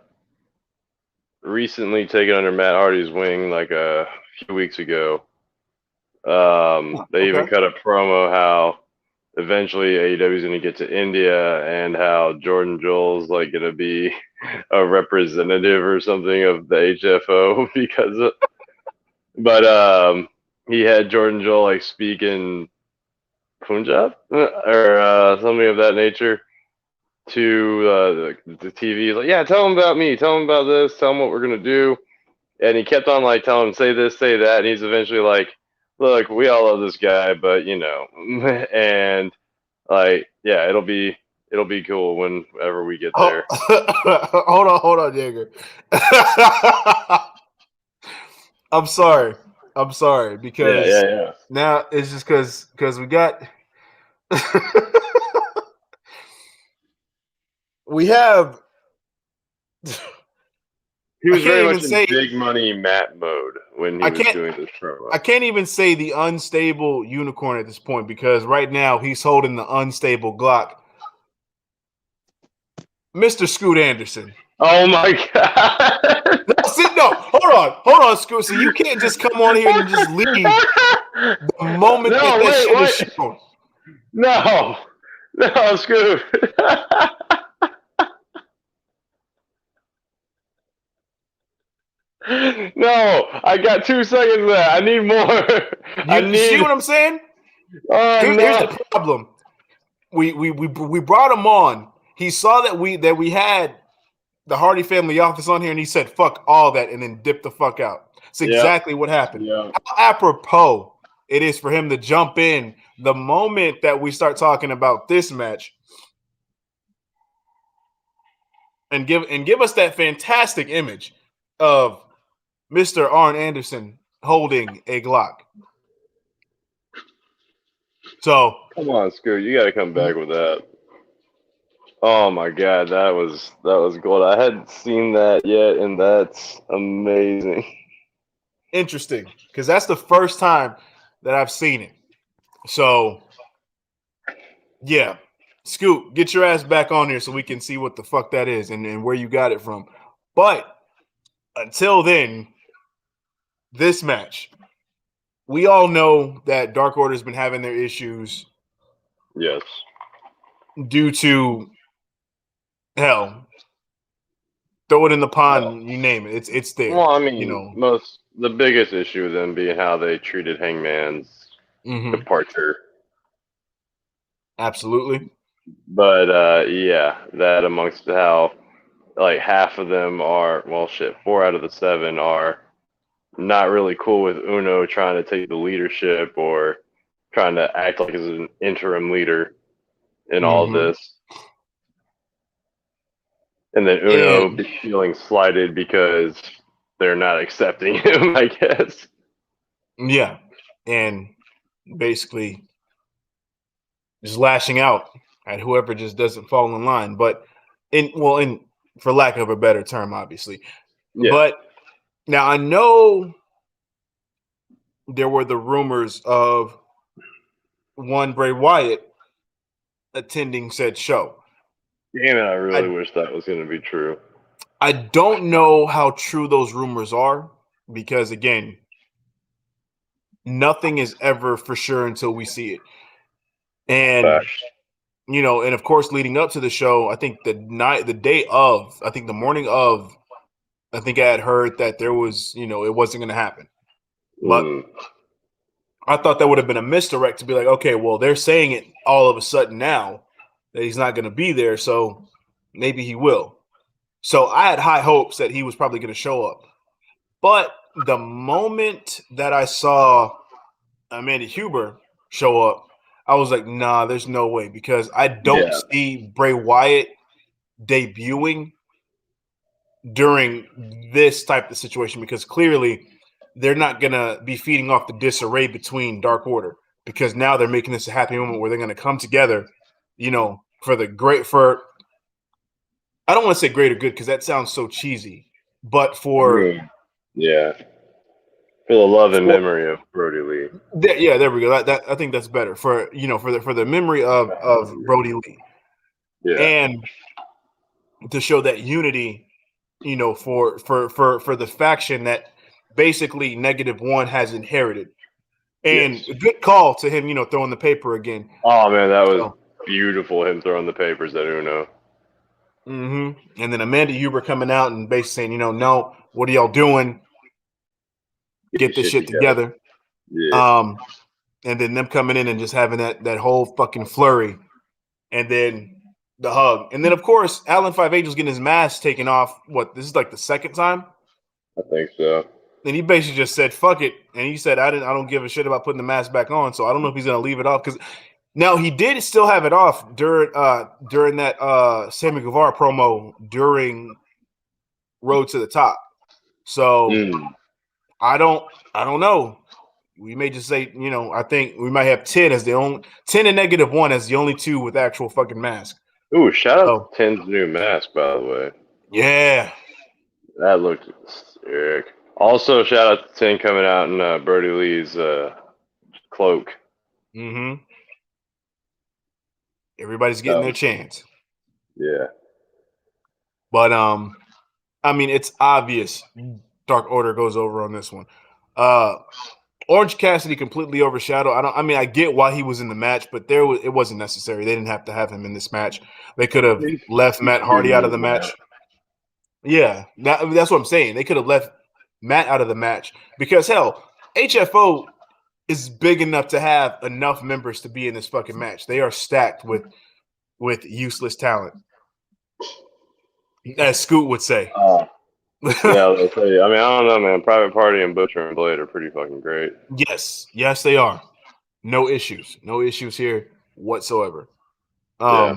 [SPEAKER 2] recently taken under Matt Hardy's wing like a few weeks ago. They even cut a promo how eventually AEW is going to get to India and how Jordan Joel's like going to be a representative or something of the HFO because but he had Jordan Joel like speak in Punjab or something of that nature to the TV. He's like, yeah, tell him about me, tell him about this, tell him what we're going to do. And he kept on like telling him, say this, say that. And he's eventually like, look, we all love this guy, but you know, and like, yeah, it'll be cool whenever we get there.
[SPEAKER 1] Hold on, Jaeger. I'm sorry because now it's just because we got we have.
[SPEAKER 2] He was very much in big money Matt mode when he was doing this promo.
[SPEAKER 1] I can't even say the unstable unicorn at this point because right now he's holding the unstable Glock. Mr. Scoot Anderson.
[SPEAKER 2] Oh my god!
[SPEAKER 1] No, hold on, Scoot. So you can't just come on here and just leave the moment
[SPEAKER 2] No,
[SPEAKER 1] that
[SPEAKER 2] wait,
[SPEAKER 1] shit is
[SPEAKER 2] what?
[SPEAKER 1] shown.
[SPEAKER 2] No, Scoot. No, I got 2 seconds left. I need more. I
[SPEAKER 1] You see
[SPEAKER 2] need.
[SPEAKER 1] what I'm saying?
[SPEAKER 2] Oh
[SPEAKER 1] Here's the
[SPEAKER 2] no!
[SPEAKER 1] problem. We brought him on. He saw that we had the Hardy family office on here, and he said, "Fuck all that," and then dipped the fuck out. It's
[SPEAKER 2] Yep.
[SPEAKER 1] exactly what happened.
[SPEAKER 2] Yep.
[SPEAKER 1] How apropos it is for him to jump in the moment that we start talking about this match and give us that fantastic image of Mr. Arn Anderson holding a Glock. So
[SPEAKER 2] Come on, Scoot. You got to come back with that. Oh my god, that was gold. I hadn't seen that yet, and that's amazing.
[SPEAKER 1] interesting, because that's the first time that I've seen it. So yeah, Scoot, get your ass back on here so we can see what the fuck that is and where you got it from. But until then, this match, we all know that Dark Order's been having their issues
[SPEAKER 2] Yes.
[SPEAKER 1] due to hell. Throw it in the pond, you name it. It's there.
[SPEAKER 2] Well, I
[SPEAKER 1] You
[SPEAKER 2] mean,
[SPEAKER 1] know.
[SPEAKER 2] the biggest issue with them being how they treated Hangman's departure.
[SPEAKER 1] Absolutely.
[SPEAKER 2] But yeah, that amongst how like half of them are, well, shit, 4 out of the 7 are not really cool with Uno trying to take the leadership or trying to act like as an interim leader in all of this. And then Uno
[SPEAKER 1] And
[SPEAKER 2] feeling slighted because they're not accepting him, I guess.
[SPEAKER 1] yeah, and basically just lashing out at whoever just doesn't fall in line. But in for lack of a better term, obviously.
[SPEAKER 2] Yeah.
[SPEAKER 1] But now I know there were the rumors of one Bray Wyatt attending said show.
[SPEAKER 2] Damn it, I really
[SPEAKER 1] I
[SPEAKER 2] wish that was going to be true.
[SPEAKER 1] I don't know how true those rumors are because again, nothing is ever for sure until we see it. And
[SPEAKER 2] Facts.
[SPEAKER 1] you know, and of course, leading up to the show, I think the day of, I think the morning of, I think I had heard that there was, you know, it wasn't going to happen. But I thought that would have been a misdirect to be like, okay, well, they're saying it all of a sudden now that he's not going to be there, so maybe he will. So I had high hopes that he was probably going to show up. But the moment that I saw Amanda Huber show up, I was like, nah, there's no way because I don't
[SPEAKER 2] Yeah.
[SPEAKER 1] see Bray Wyatt debuting during this type of situation because clearly they're not going to be feeding off the disarray between Dark Order because now they're making this a happy moment where they're going to come together, you know, for the great for I don't want to say greater good because that sounds so cheesy, but
[SPEAKER 2] Yeah. For the love and
[SPEAKER 1] for
[SPEAKER 2] memory of Brody Lee.
[SPEAKER 1] yeah, there we go. That I think that's better for you know for the memory of Brody Lee
[SPEAKER 2] Yeah.
[SPEAKER 1] and to show that unity, you know, for the faction that basically -1 has inherited. And
[SPEAKER 2] Yes.
[SPEAKER 1] a good call to him, you know, throwing the paper again.
[SPEAKER 2] Oh man, that was
[SPEAKER 1] So,
[SPEAKER 2] beautiful. Him throwing the papers at Uno.
[SPEAKER 1] and then Amanda Huber coming out and basically saying, you know, no, what are y'all doing?
[SPEAKER 2] Get your
[SPEAKER 1] Get this
[SPEAKER 2] shit
[SPEAKER 1] shit
[SPEAKER 2] together.
[SPEAKER 1] together.
[SPEAKER 2] Yeah.
[SPEAKER 1] Um, and then them coming in and just having that whole fucking flurry, and then the hug, and then of course Alan Five Angels getting his mask taken off. What this is like the second time,
[SPEAKER 2] I think so.
[SPEAKER 1] and he basically just said fuck it, and he said I don't give a shit about putting the mask back on. So I don't know if he's gonna leave it off because now he did still have it off during that Sammy Guevara promo during Road to the Top. So I don't know. We may just say, you know, I think we might have 10 as the only 10 and -1 as the only two with actual fucking mask.
[SPEAKER 2] Ooh, shout out
[SPEAKER 1] So
[SPEAKER 2] to Ten's new mask, by the way.
[SPEAKER 1] yeah.
[SPEAKER 2] That looked sick. Also, shout out to Ten coming out in Brody Lee's cloak.
[SPEAKER 1] Everybody's
[SPEAKER 2] That
[SPEAKER 1] getting their
[SPEAKER 2] was,
[SPEAKER 1] chance.
[SPEAKER 2] yeah.
[SPEAKER 1] But I mean, it's obvious Dark Order goes over on this one. Orange Cassidy completely overshadowed. I get why he was in the match, but it wasn't necessary. They didn't have to have him in this match. They could have left Matt Hardy out of the match. Yeah, that's what I'm saying. They could have left Matt out of the match because hell, HFO is big enough to have enough members to be in this fucking match. They are stacked with useless talent, as Scoot would say.
[SPEAKER 2] Yeah, I'll tell you. I mean, I don't know, man. Private Party and Butcher and Blade are pretty fucking great.
[SPEAKER 1] Yes, they are. No issues here whatsoever.
[SPEAKER 2] Yeah.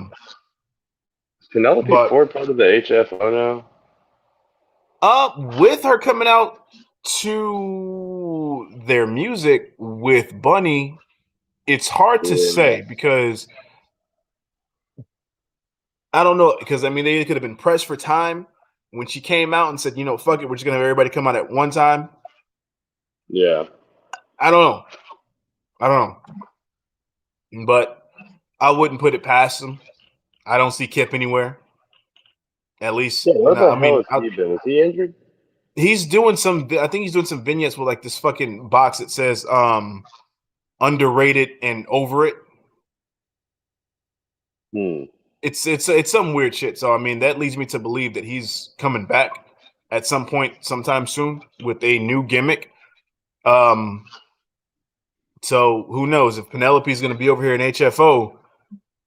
[SPEAKER 2] Is Penelope Ford part of the HFO
[SPEAKER 1] now? With her coming out to their music with Bunny, it's hard to say because I don't know. Because I mean, they could have been pressed for time when she came out and said, fuck it, we're just gonna have everybody come out at one time.
[SPEAKER 2] Yeah.
[SPEAKER 1] I don't know. But I wouldn't put it past them. I don't see Kip anywhere. At least,
[SPEAKER 2] where the hell has he been? Is he injured?
[SPEAKER 1] He's doing some. I think he's doing some vignettes with like this fucking box that says underrated and over it. It's some weird shit. So I mean, that leads me to believe that he's coming back at some point, sometime soon, with a new gimmick. So who knows if Penelope's going to be over here in HFO?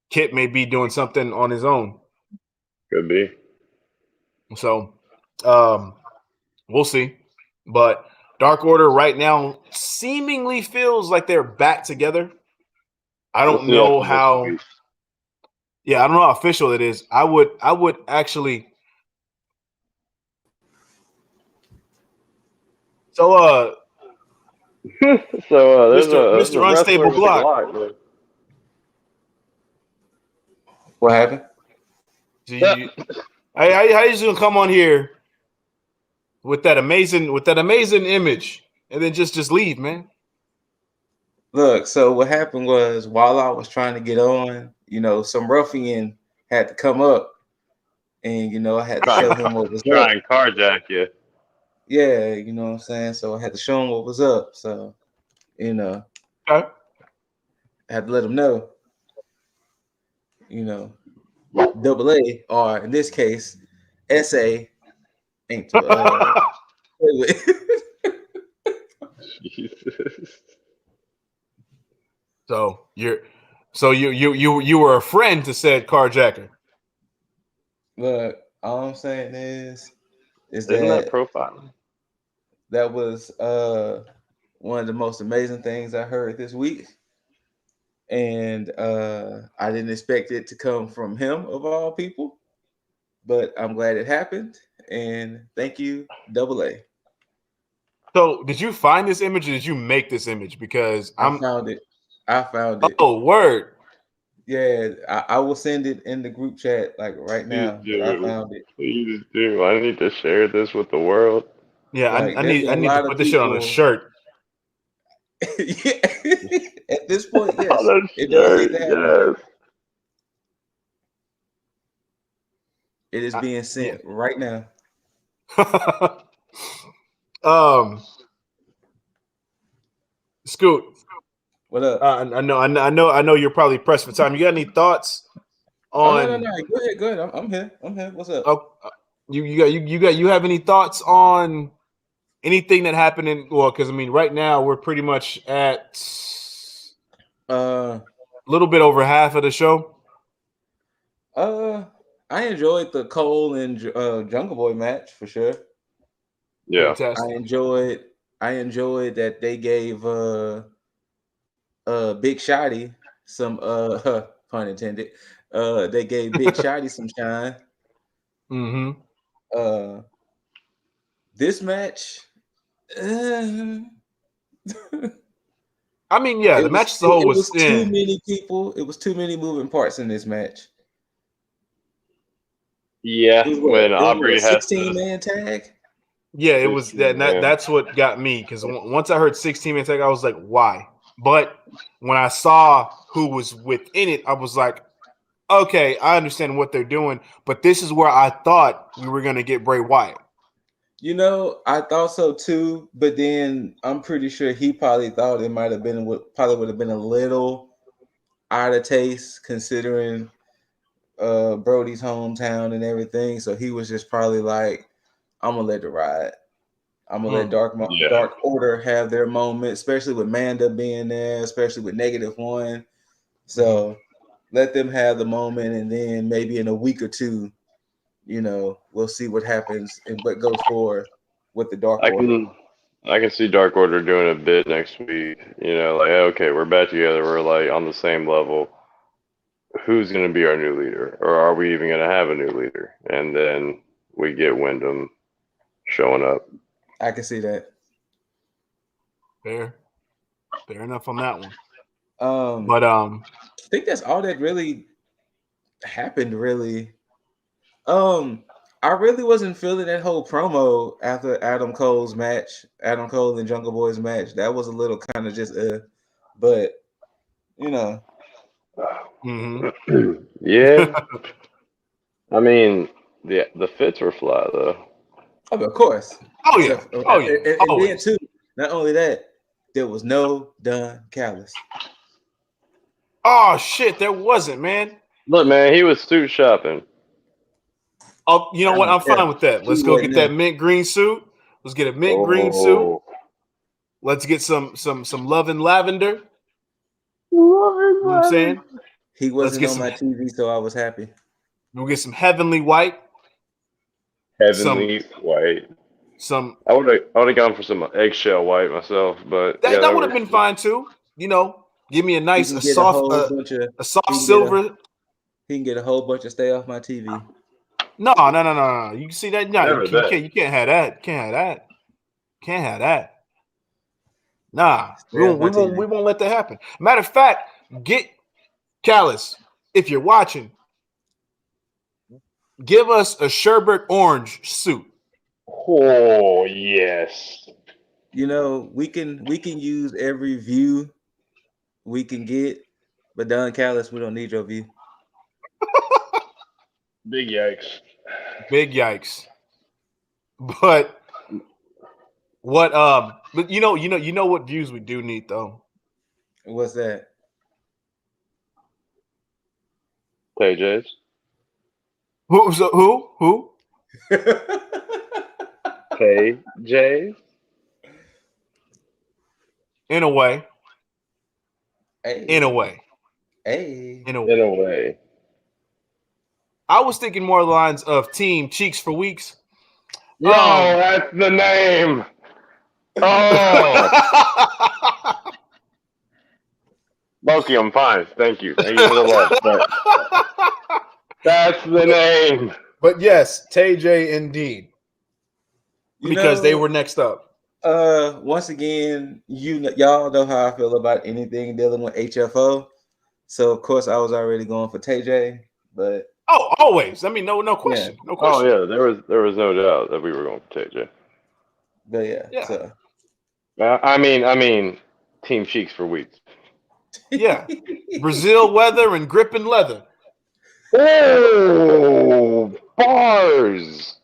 [SPEAKER 1] Kip may be doing something on his own.
[SPEAKER 2] Could be.
[SPEAKER 1] So, we'll see. But Dark Order right now seemingly feels like they're back together. I don't know how. Yeah, I don't know how official it is. I would actually. So,
[SPEAKER 2] there's
[SPEAKER 1] Mr. Unstable Block.
[SPEAKER 3] What happened?
[SPEAKER 1] How you just gonna come on here with that amazing image and then just leave, man?
[SPEAKER 3] Look, so what happened was while I was trying to get on, some ruffian had to come up, and I had to show him what was up.
[SPEAKER 2] Try and carjack you.
[SPEAKER 3] Yeah, you know what I'm saying. So I had to show him what was up. So,
[SPEAKER 1] Okay.
[SPEAKER 3] I had to let him know. Double A, or in this case, SA, ain't to play with.
[SPEAKER 2] Jesus.
[SPEAKER 1] So you were a friend to said carjacker.
[SPEAKER 3] Look, all I'm saying is
[SPEAKER 2] Isn't that profiling?
[SPEAKER 3] That was one of the most amazing things I heard this week. And I didn't expect it to come from him of all people, but I'm glad it happened. And thank you, Double A.
[SPEAKER 1] So did you find this image or did you make this image? Because
[SPEAKER 3] I found it.
[SPEAKER 1] Oh, word.
[SPEAKER 3] Yeah, I will send it in the group chat like right now. I found it.
[SPEAKER 2] Please do. I need to share this with the world.
[SPEAKER 1] Yeah, I need to put this shit on a shirt.
[SPEAKER 3] Yeah. At this point, yes. It does need to happen. Yes. It is being sent right now.
[SPEAKER 1] Scoot.
[SPEAKER 3] What up?
[SPEAKER 1] I know you're probably pressed for time. You got any thoughts on
[SPEAKER 3] No. Go ahead. I'm here. What's up?
[SPEAKER 1] Oh, you have any thoughts on anything that happened because I mean right now we're pretty much at a little bit over half of the show.
[SPEAKER 3] I enjoyed the Cole and Jungle Boy match for sure.
[SPEAKER 2] Yeah.
[SPEAKER 1] Fantastic.
[SPEAKER 3] I enjoyed that they gave Big Shotty some pun intended. They gave Big Shotty some shine.
[SPEAKER 1] Mm-hmm.
[SPEAKER 3] This match,
[SPEAKER 1] I mean, yeah, the match as a whole was
[SPEAKER 3] too many people. It was too many moving parts in this match.
[SPEAKER 2] Yeah, when Aubrey had
[SPEAKER 3] 16-man tag.
[SPEAKER 1] Yeah, it was that's what got me because once I heard 16-man tag, I was like, why? But when I saw who was within it, I was like, okay, I understand what they're doing, but this is where I thought we were going to get Bray Wyatt.
[SPEAKER 3] You know, I thought so too, but then I'm pretty sure he probably thought it might have been probably would have been a little out of taste considering Brody's hometown and everything. So he was just probably like, I'm gonna let it ride. I'm gonna let
[SPEAKER 2] Yeah.
[SPEAKER 3] Dark Order have their moment, especially with Manda being there, especially with -1. So let them have the moment, and then maybe in a week or two, we'll see what happens and what goes forward with the Dark Order.
[SPEAKER 2] I can see Dark Order doing a bit next week. Like, okay, we're back together. We're like on the same level. Who's going to be our new leader, or are we even going to have a new leader? And then we get Wyndham showing up.
[SPEAKER 3] I can see that.
[SPEAKER 1] Fair enough on that one.
[SPEAKER 3] But I think that's all that really happened. Really, I really wasn't feeling that whole promo after Adam Cole and Jungle Boy's match. That was a little kind of just but
[SPEAKER 2] Yeah. I mean, the fits were flat though.
[SPEAKER 3] Oh, of course.
[SPEAKER 1] Oh yeah.
[SPEAKER 3] And then too, not only that, there was no Don Callis.
[SPEAKER 1] Oh shit, there wasn't, man.
[SPEAKER 2] Look, man, he was suit shopping.
[SPEAKER 1] Oh, you know what? I'm fine with that. Let's go get that mint green suit. Let's get a mint green suit. Let's get some love and lavender. You know what I'm saying?
[SPEAKER 3] He wasn't on my TV, so I was happy.
[SPEAKER 1] We'll get some heavenly white.
[SPEAKER 2] Heavenly white. I would have gone for some eggshell white myself, but
[SPEAKER 1] that would have been fine too. Give me a soft silver.
[SPEAKER 3] He can get a whole bunch of stay off my TV.
[SPEAKER 1] No. You can see that? No, you can't have that. Can't have that. Nah, we won't let that happen. Matter of fact, get Callis, if you're watching, give us a sherbet orange suit.
[SPEAKER 2] Oh yes.
[SPEAKER 3] We can use every view we can get, but Don Callis, we don't need your view.
[SPEAKER 2] Big yikes.
[SPEAKER 1] Big yikes. But what but you know what views we do need though?
[SPEAKER 3] What's that?
[SPEAKER 2] KJ's.
[SPEAKER 1] Who?
[SPEAKER 2] KJ's.
[SPEAKER 1] In a way.
[SPEAKER 3] Hey.
[SPEAKER 1] In a way.
[SPEAKER 3] Hey.
[SPEAKER 2] In a way.
[SPEAKER 1] I was thinking more the lines of Team Cheeks for Weeks.
[SPEAKER 2] Yo, that's the name. Oh. Loki, I'm fine. Thank you. Thank you for the love. But that's the name.
[SPEAKER 1] But yes, T.A.G indeed. Because they were next up.
[SPEAKER 3] Once again, y'all know how I feel about anything dealing with HFO. So of course I was already going for T.A.G, but
[SPEAKER 1] always. I mean, no question.
[SPEAKER 3] Yeah.
[SPEAKER 1] No question.
[SPEAKER 2] Oh yeah, there was no doubt that we were going for T.A.G.
[SPEAKER 3] But yeah. So.
[SPEAKER 2] I mean, Team Cheeks for Weeks.
[SPEAKER 1] Yeah. Brazil weather and gripping leather.
[SPEAKER 2] Oh, bars.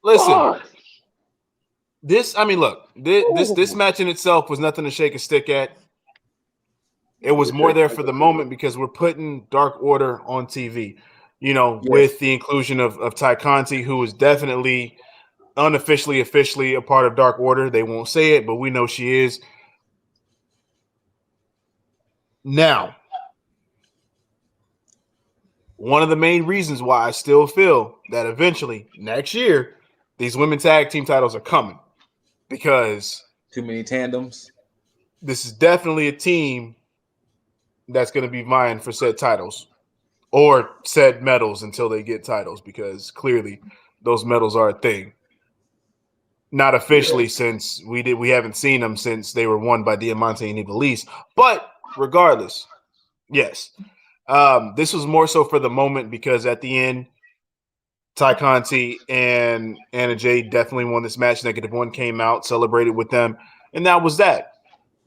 [SPEAKER 1] Listen. This match in itself was nothing to shake a stick at. It was more there for the moment because we're putting Dark Order on TV. With the inclusion of Ty Conti, who is definitely unofficially, officially a part of Dark Order. They won't say it, but we know she is. Now, one of the main reasons why I still feel that eventually next year these women's tag team titles are coming because
[SPEAKER 3] too many tandems.
[SPEAKER 1] This is definitely a team that's going to be vying for said titles or said medals until they get titles because clearly those medals are a thing. Not officially since we haven't seen them since they were won by Diamante and Ivelisse. But regardless, yes. This was more so for the moment because at the end, Ty Conti and Anna Jay definitely won this match. -1 came out, celebrated with them, and that was that.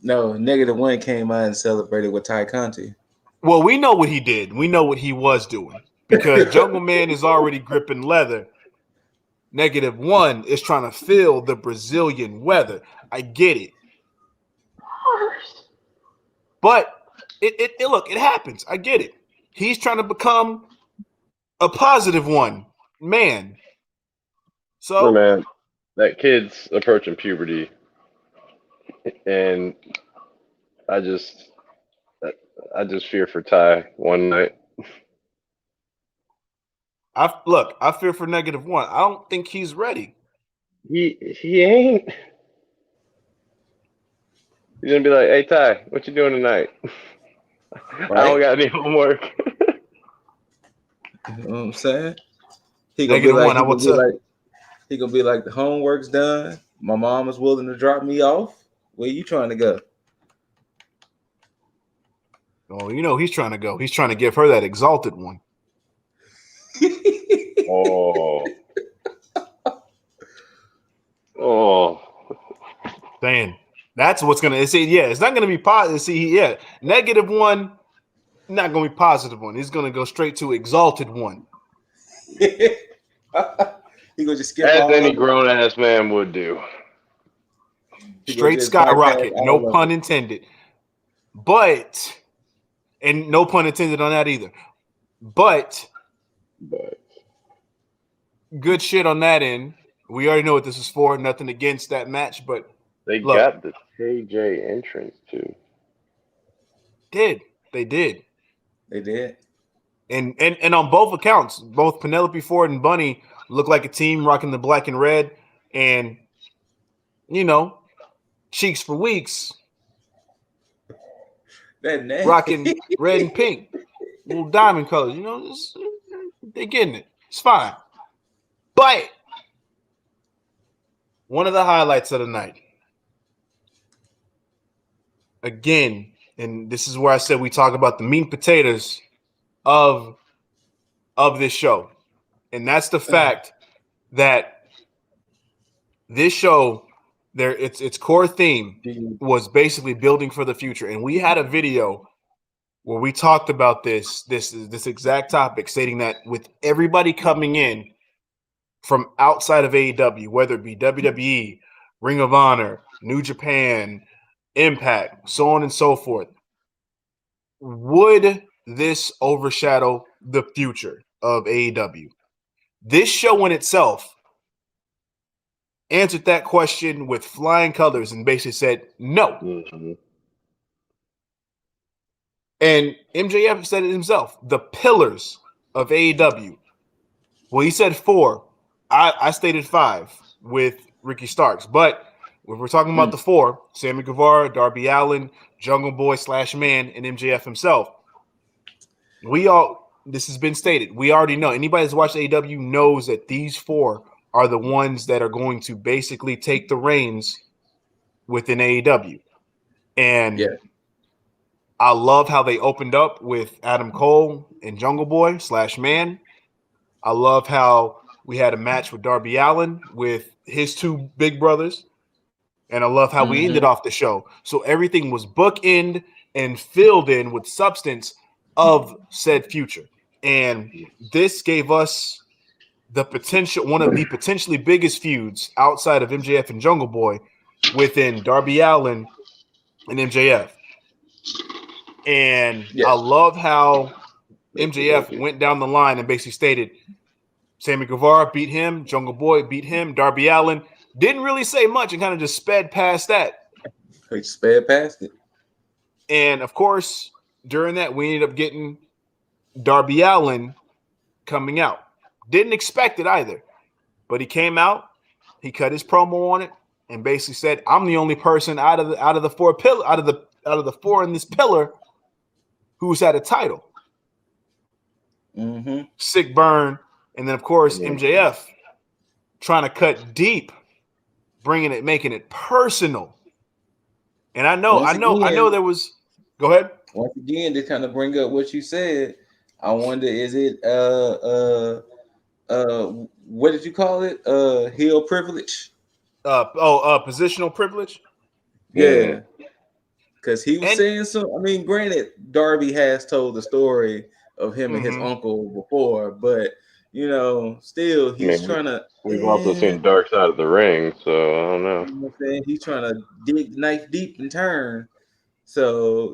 [SPEAKER 3] No, -1 came out and celebrated with Ty Conti.
[SPEAKER 1] Well, we know what he did. We know what he was doing because Jungle Man is already gripping leather. -1 is trying to feel the Brazilian weather. I get it. But it happens. I get it. He's trying to become a +1 man. So,
[SPEAKER 2] man, that kid's approaching puberty, and I just fear for Ty one night.
[SPEAKER 1] I fear for -1. I don't think he's ready.
[SPEAKER 2] He ain't. He's gonna be like, "Hey Ty, what you doing tonight?"
[SPEAKER 3] Right?
[SPEAKER 2] I don't got any homework.
[SPEAKER 3] You know what I'm saying? He gonna be like, the homework's done. My mom is willing to drop me off. Where you trying to go?
[SPEAKER 1] Oh, you know he's trying to go. He's trying to give her that exalted one.
[SPEAKER 2] Oh.
[SPEAKER 1] Saying that's what's gonna see. Yeah, it's not gonna be positive. See, yeah, -1, not gonna be +1. He's gonna go straight to exalted one.
[SPEAKER 3] He gonna just skip
[SPEAKER 2] as
[SPEAKER 3] all
[SPEAKER 2] any
[SPEAKER 3] of
[SPEAKER 2] grown ass man would do.
[SPEAKER 1] Straight skyrocket, no pun intended. But, and no pun intended on that either. But good shit on that end. We already know what this is for. Nothing against that match, but
[SPEAKER 2] they got the KJ entrance too.
[SPEAKER 1] They did. And on both accounts, both Penelope Ford and Bunny look like a team rocking the black and red, and you know, Cheeks for Weeks rocking red and pink, little diamond colors. You know, they're getting it. It's fine. But one of the highlights of the night, again, and this is where I said we talk about the meat and potatoes of this show, and that's the fact that this show, its core theme was basically building for the future, and we had a video where we talked about this exact topic, stating that with everybody coming in from outside of AEW, whether it be WWE, Ring of Honor, New Japan, Impact, so on and so forth, would this overshadow the future of AEW? This show in itself answered that question with flying colors and basically said no.
[SPEAKER 2] Mm-hmm.
[SPEAKER 1] And MJF said it himself, the pillars of AEW. Well, he said 4. I stated 5 with Ricky Starks. But if we're talking about the 4, Sammy Guevara, Darby Allin, Jungle Boy / Man, and MJF himself. This has been stated. We already know. Anybody that's watched AEW knows that these 4 are the ones that are going to basically take the reins within AEW. And I love how they opened up with Adam Cole and Jungle Boy / Man. I love how we had a match with Darby Allin with his 2 big brothers. And I love how we ended off the show. So everything was bookend and filled in with substance of said future. And this gave us the potential, one of the potentially biggest feuds outside of MJF and Jungle Boy within Darby Allin and MJF. And I love how MJF went down the line and basically stated Sammy Guevara beat him, Jungle Boy beat him, Darby Allin didn't really say much and kind of just sped past that.
[SPEAKER 3] He sped past it.
[SPEAKER 1] And of course, during that, we ended up getting Darby Allin coming out. Didn't expect it either, but he came out, he cut his promo on it, and basically said, "I'm the only person out of the 4 pillar out of the 4 in this pillar who's had a title." Sick burn, and then of course MJF trying to cut deep, making it personal. And I know there was. Go ahead.
[SPEAKER 3] Once again, to kind of bring up what you said, I wonder, is it what did you call it? Heel privilege?
[SPEAKER 1] Positional privilege.
[SPEAKER 3] Yeah. Because he was saying so. I mean, granted, Darby has told the story of him and his uncle before, but still
[SPEAKER 2] I
[SPEAKER 3] he's
[SPEAKER 2] mean,
[SPEAKER 3] trying to.
[SPEAKER 2] we've also seen Dark Side of the Ring, so I don't know.
[SPEAKER 3] You know what I'm saying? He's trying to dig the knife deep and turn. So,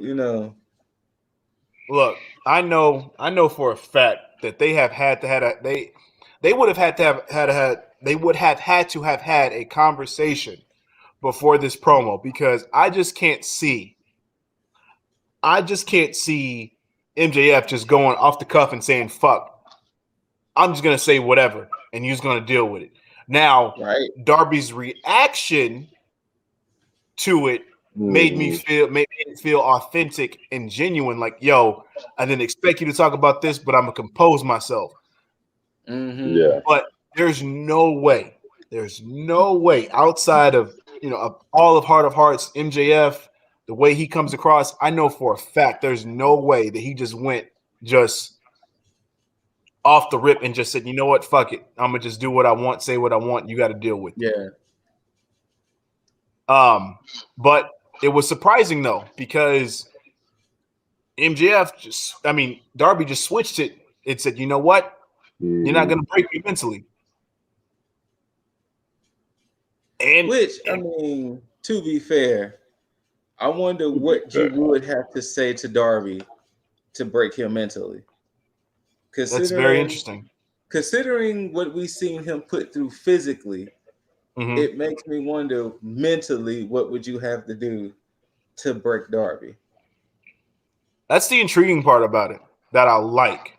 [SPEAKER 1] Look, I know for a fact that they have had to had a they would have had to have had they would have had to have had a conversation before this promo because I just can't see MJF just going off the cuff and saying fuck. I'm just gonna say whatever and you're just gonna deal with it. Now,
[SPEAKER 3] right.
[SPEAKER 1] Darby's reaction to it made me feel authentic and genuine. Like, yo, I didn't expect you to talk about this, but I'm gonna compose myself.
[SPEAKER 3] Mm-hmm.
[SPEAKER 2] Yeah.
[SPEAKER 1] But there's no way outside of of all of Heart of Hearts, MJF, the way he comes across. I know for a fact there's no way that he just went just off the rip and just said, you know what, fuck it, I'm gonna just do what I want, say what I want. You got to deal with it.
[SPEAKER 3] Yeah.
[SPEAKER 1] But it was surprising though because Darby just switched it. It said, you know what? You're not going to break me mentally.
[SPEAKER 3] Which, to be fair, I wonder what you would have to say to Darby to break him mentally.
[SPEAKER 1] That's very interesting.
[SPEAKER 3] Considering what we've seen him put through physically, it makes me wonder mentally what would you have to do to break Darby?
[SPEAKER 1] That's the intriguing part about it that I like.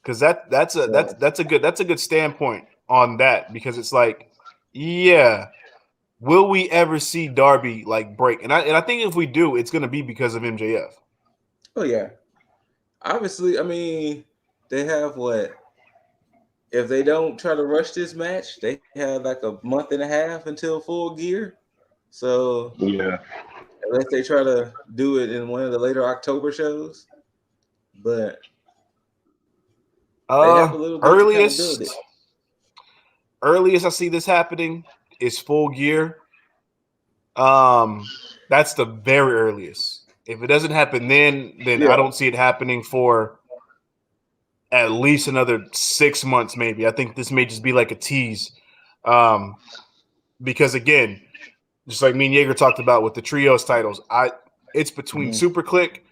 [SPEAKER 1] Because that's a good standpoint on that because it's like, yeah, will we ever see Darby like break? And I think if we do, it's going to be because of MJF.
[SPEAKER 3] Oh yeah, obviously. They have what? If they don't try to rush this match, they have like a month and a half until Full Gear. So
[SPEAKER 2] yeah,
[SPEAKER 3] unless they try to do it in one of the later October shows, but they have a little bit to kind of build it.
[SPEAKER 1] Earliest I see this happening is Full Gear. That's the very earliest. If it doesn't happen then I don't see it happening for at least another 6 months, maybe. I think this may just be like a tease. Because again, just like me and Jaeger talked about with the trios titles, it's between Super Click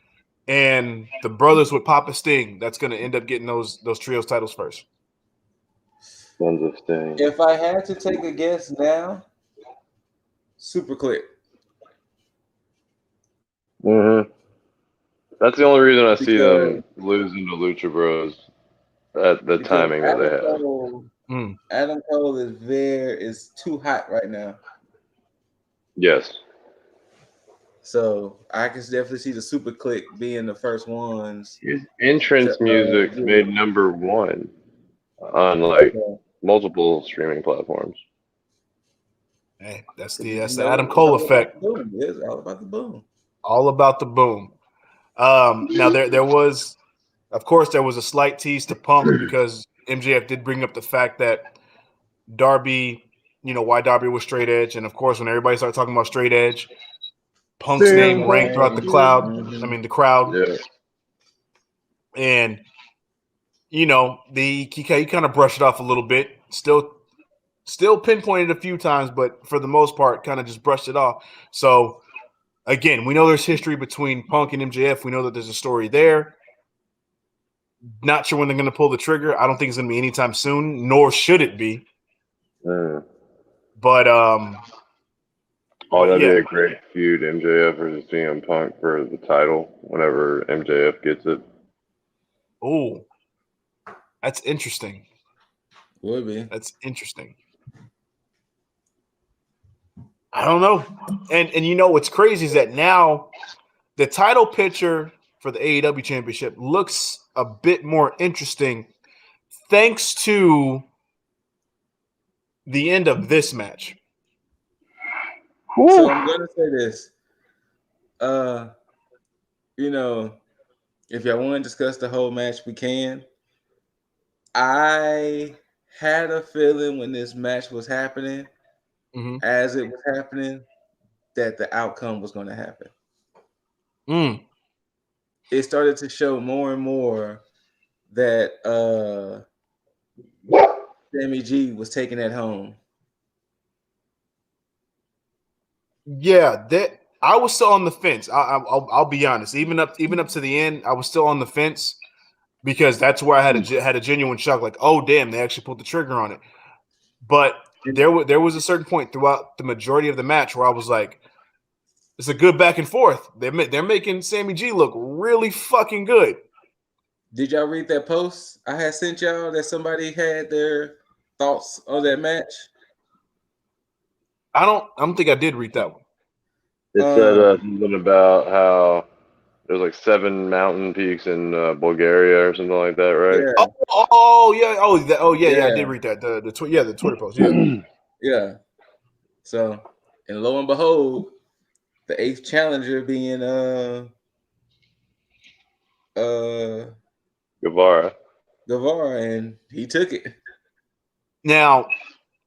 [SPEAKER 1] and the brothers with Papa Sting that's going to end up getting those trios titles first.
[SPEAKER 2] Sons of Sting.
[SPEAKER 3] If I had to take a guess now, Super Click.
[SPEAKER 2] That's the only reason I see them losing to Lucha Bros at the timing that they have.
[SPEAKER 3] Adam Cole is too hot right now.
[SPEAKER 2] Yes.
[SPEAKER 3] So I can definitely see the Super Click being the first ones.
[SPEAKER 2] His entrance music made #1 on multiple streaming platforms.
[SPEAKER 1] Hey, that's the Adam Cole effect.
[SPEAKER 3] It's all about the boom.
[SPEAKER 1] All about the boom. Now there was, of course, there was a slight tease to Punk because MJF did bring up the fact that Darby, why Darby was straight edge, and of course, when everybody started talking about straight edge, Punk's name rang throughout the the crowd.
[SPEAKER 2] Yeah.
[SPEAKER 1] And he kind of brushed it off a little bit. Still pinpointed a few times, but for the most part, kind of just brushed it off. So again, we know there's history between Punk and MJF. We know that there's a story there. Not sure when they're going to pull the trigger. I don't think it's going to be anytime soon, nor should it be. But
[SPEAKER 2] that'd be a great feud, MJF versus CM Punk for the title whenever MJF gets it.
[SPEAKER 1] Oh, that's interesting.
[SPEAKER 3] Would be.
[SPEAKER 1] That's interesting. I don't know. And what's crazy is that now the title picture for the AEW Championship looks a bit more interesting thanks to the end of this match.
[SPEAKER 3] So I'm going to say this. If y'all want to discuss the whole match, we can. I had a feeling when this match was happening, as it was happening, that the outcome was going to happen. It started to show more and more that Sammy G was taking it home.
[SPEAKER 1] Yeah, that I was still on the fence. I'll be honest. Even up to the end, I was still on the fence because that's where I had a genuine shock. Like, oh damn, they actually pulled the trigger on it. But there was a certain point throughout the majority of the match where I was like, it's a good back and forth. They're making Sammy G look really fucking good.
[SPEAKER 3] Did y'all read that post I had sent y'all that somebody had their thoughts on that match?
[SPEAKER 1] I don't think I did read that one.
[SPEAKER 2] It said something about how there's like 7 mountain peaks in Bulgaria or something like that, right?
[SPEAKER 3] Yeah.
[SPEAKER 1] Yeah. I did read that. The Twitter post. Yeah.
[SPEAKER 3] Yeah. So, and lo and behold, the 8th challenger being
[SPEAKER 2] Guevara.
[SPEAKER 3] and he took it.
[SPEAKER 1] Now,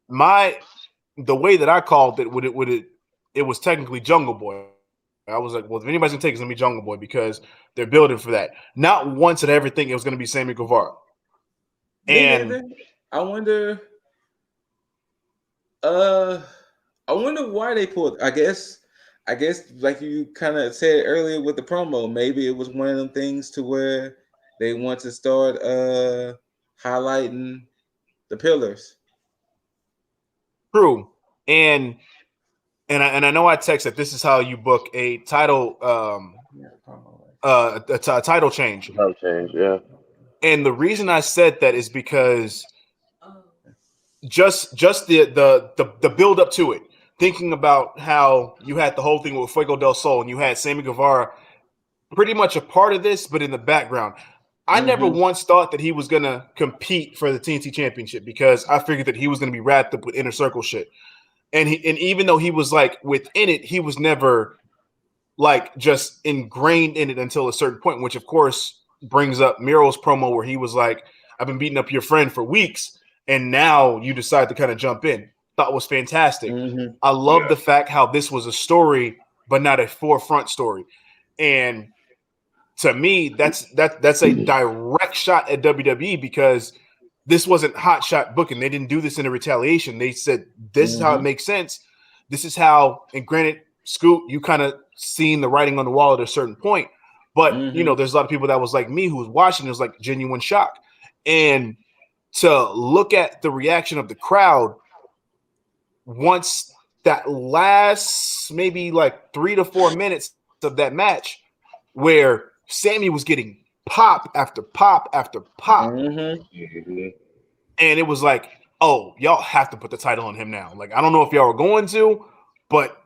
[SPEAKER 1] the way that I called it, it was technically Jungle Boy. I was like, well, if anybody's gonna take it, it's gonna be Jungle Boy because they're building for that. Not once did I ever think it was gonna be Sammy Guevara. And
[SPEAKER 3] I wonder why they pulled. I guess like you kind of said earlier with the promo, maybe it was one of them things to where they want to start highlighting the pillars.
[SPEAKER 1] True. And I know I texted this is how you book a title a title change.
[SPEAKER 2] Title change, yeah.
[SPEAKER 1] And the reason I said that is because just the build up to it, thinking about how you had the whole thing with Fuego del Sol and you had Sammy Guevara pretty much a part of this, but in the background. I never once thought that he was going to compete for the TNT Championship because I figured that he was going to be wrapped up with Inner Circle shit. And even though he was like within it, he was never like just ingrained in it until a certain point, which of course brings up Miro's promo where he was like, I've been beating up your friend for weeks, and now you decide to kind of jump in. Thought was fantastic. I love the fact how this was a story, but not a forefront story. And to me, that's a direct shot at WWE because this wasn't hot shot booking. They didn't do this in a retaliation. They said this is how it makes sense. This is how, and granted, Scoot, you kind of seen the writing on the wall at a certain point, but you know, there's a lot of people that was like me who was watching. It was like genuine shock, and to look at the reaction of the crowd once that last maybe like 3 to 4 minutes of that match, where Sammy was getting pop after pop after pop. And it was like, oh, y'all have to put the title on him now. Like, I don't know if y'all were going to, but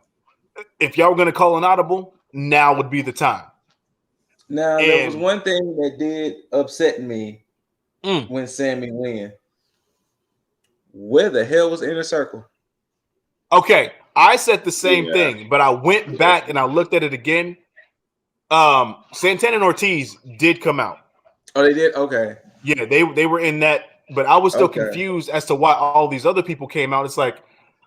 [SPEAKER 1] if y'all were going to call an audible, now would be the time.
[SPEAKER 3] Now, there was one thing that did upset me when Sammy won. Where the hell was Inner Circle?
[SPEAKER 1] Okay, I said the same thing, but I went back and I looked at it again. Santana and Ortiz did come out.
[SPEAKER 3] Oh, they did? Okay.
[SPEAKER 1] Yeah, they were in that, but I was still confused as to why all these other people came out. It's like,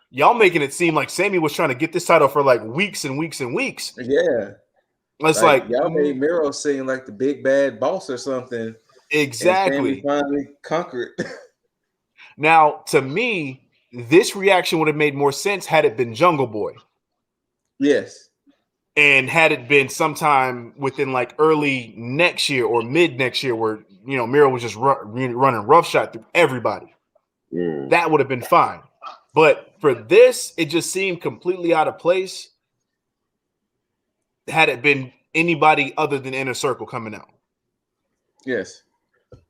[SPEAKER 1] y'all making it seem like Sammy was trying to get this title for like weeks and weeks and weeks.
[SPEAKER 3] Yeah.
[SPEAKER 1] It's like
[SPEAKER 3] y'all made Miro seem like the big bad boss or something.
[SPEAKER 1] Exactly.
[SPEAKER 3] And Sammy finally conquered.
[SPEAKER 1] Now, to me, this reaction would have made more sense had it been Jungle Boy.
[SPEAKER 3] Yes.
[SPEAKER 1] And had it been sometime within like early next year or mid next year where, you know, Miro was just running roughshod through everybody. That would have been fine. But for this, it just seemed completely out of place had it been anybody other than Inner Circle coming out.
[SPEAKER 3] Yes.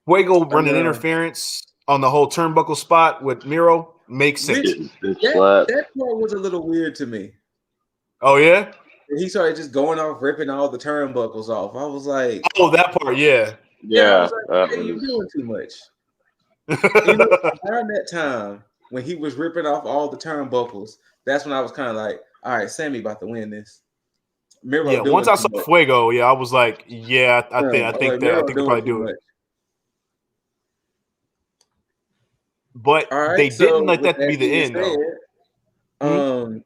[SPEAKER 1] Fuego running interference on the whole turnbuckle spot with Miro makes sense.
[SPEAKER 3] That part was a little weird to me.
[SPEAKER 1] Oh, yeah?
[SPEAKER 3] He started just going off, ripping all the turnbuckles off. I was like,
[SPEAKER 1] oh, that part, yeah.
[SPEAKER 3] I was like, hey, you're doing too much. You know, around that time when he was ripping off all the turnbuckles, that's when I was kind of like, all right, Sammy about to win this. Miro
[SPEAKER 1] yeah, once I saw Fuego, I was like, yeah, I think they'll probably do it. But they didn't let that be the end, though.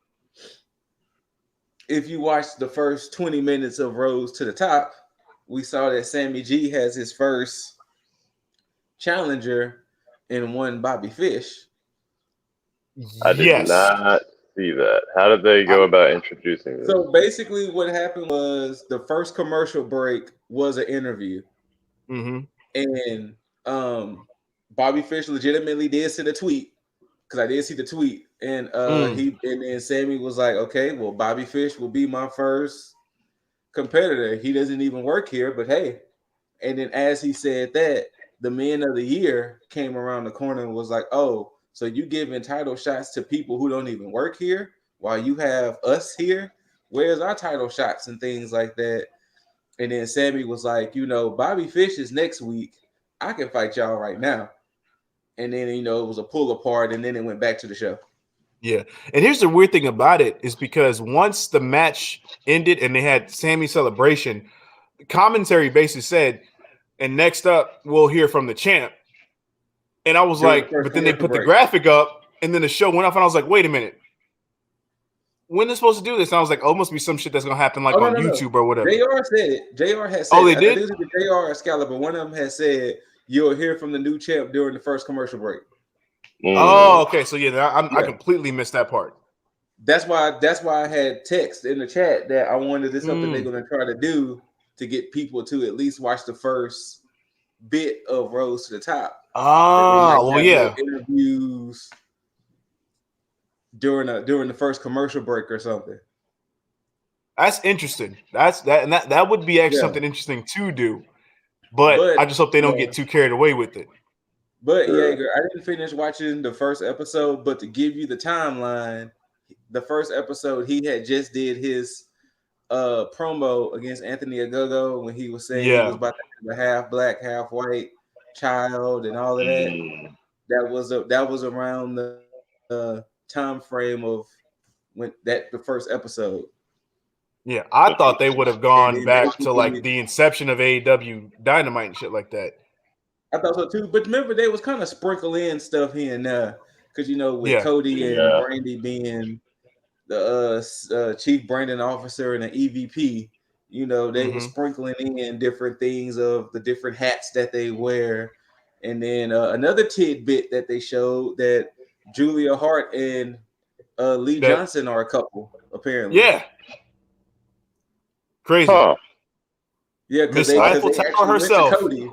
[SPEAKER 3] If you watch the first 20 minutes of Rhodes to the Top, we saw that Sammy G has his first challenger and one Bobby Fish.
[SPEAKER 2] I did
[SPEAKER 1] Yes.
[SPEAKER 2] not see that. How did they go about introducing this?
[SPEAKER 3] So basically, what happened was the first commercial break was an interview, and Bobby Fish legitimately did send a tweet because I did see the tweet, and then Sammy was like, "Okay, well, Bobby Fish will be my first competitor. He doesn't even work here, but hey." And then as he said that, the Man of the Year came around the corner and was like, "Oh, so you giving title shots to people who don't even work here while you have us here? Where's our title shots and things like that?" And then Sammy was like, "Bobby Fish is next week. I can fight y'all right now." And then, it was a pull apart, and then it went back to the show.
[SPEAKER 1] Yeah. And here's the weird thing about it is because once the match ended and they had Sammy's celebration, commentary basically said, and next up, we'll hear from the champ. And I was like, but then they put the graphic up and then the show went off and I was like, wait a minute. When are they supposed to do this? And I was like, oh, it must be some shit that's going to happen on YouTube or whatever.
[SPEAKER 3] JR said it. JR has said
[SPEAKER 1] it. Oh, they did?
[SPEAKER 3] I think it was JR or Excalibur. One of them has said, you'll hear from the new champ during the first commercial break.
[SPEAKER 1] Oh, okay. So, I completely missed that part.
[SPEAKER 3] That's why I had text in the chat that I wondered if something they're going to try to do to get people to at least watch the first bit of Rhodes to the Top.
[SPEAKER 1] Oh, well, yeah.
[SPEAKER 3] Interviews during the first commercial break or something.
[SPEAKER 1] That's interesting. That would be actually something interesting to do. But I just hope they don't get too carried away with it.
[SPEAKER 3] But Jaeger, I didn't finish watching the first episode, but to give you the timeline, the first episode he had just did his promo against Anthony Ogogo when he was saying he was about to have a half black, half white child and all of that. That was around the time frame of when the first episode.
[SPEAKER 1] Yeah, I thought they would have gone back to like the inception of AEW Dynamite and shit like that.
[SPEAKER 3] I thought so too, but remember they was kind of sprinkling in stuff here and there because with Cody and Brandy being the chief branding officer and an EVP, they were sprinkling in different things of the different hats that they wear, and then another tidbit that they showed that Julia Hart and Lee Johnson are a couple apparently.
[SPEAKER 1] Yeah, crazy.
[SPEAKER 2] Huh.
[SPEAKER 3] Yeah, because they actually
[SPEAKER 1] herself.
[SPEAKER 3] went to Cody.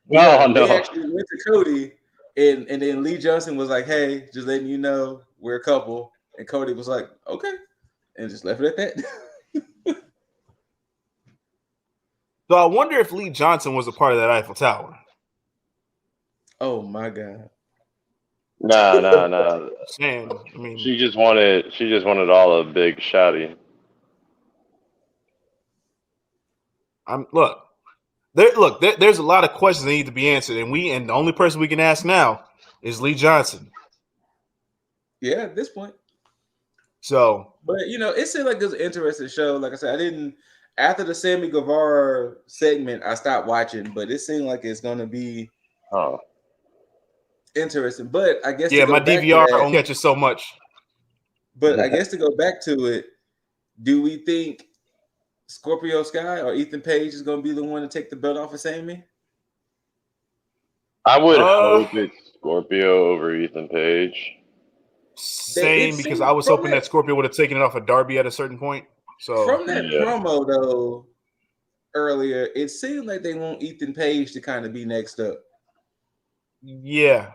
[SPEAKER 2] No.
[SPEAKER 3] They actually went to Cody, and then Lee Johnson was like, "Hey, just letting you know we're a couple," and Cody was like, "Okay," and just left it at that.
[SPEAKER 1] So I wonder if Lee Johnson was a part of that Eiffel Tower.
[SPEAKER 3] Oh my God!
[SPEAKER 2] No.
[SPEAKER 1] Saying, I mean,
[SPEAKER 2] she just wanted all the big shouty.
[SPEAKER 1] There's a lot of questions that need to be answered, and the only person we can ask now is Lee Johnson.
[SPEAKER 3] Yeah, at this point.
[SPEAKER 1] So,
[SPEAKER 3] but it seemed like it was an interesting show. Like I said, after the Sammy Guevara segment, I stopped watching, but it seemed like it's gonna be interesting. But I guess
[SPEAKER 1] my DVR only catches so much.
[SPEAKER 3] But I guess to go back to it, do we think Scorpio Sky or Ethan Page is going to be the one to take the belt off of Sammy?
[SPEAKER 2] I would hope it's Scorpio over Ethan Page.
[SPEAKER 1] Same, because I was hoping that Scorpio would have taken it off of Darby at a certain point. So
[SPEAKER 3] from that promo though earlier, it seemed like they want Ethan Page to kind of be next up.
[SPEAKER 1] Yeah.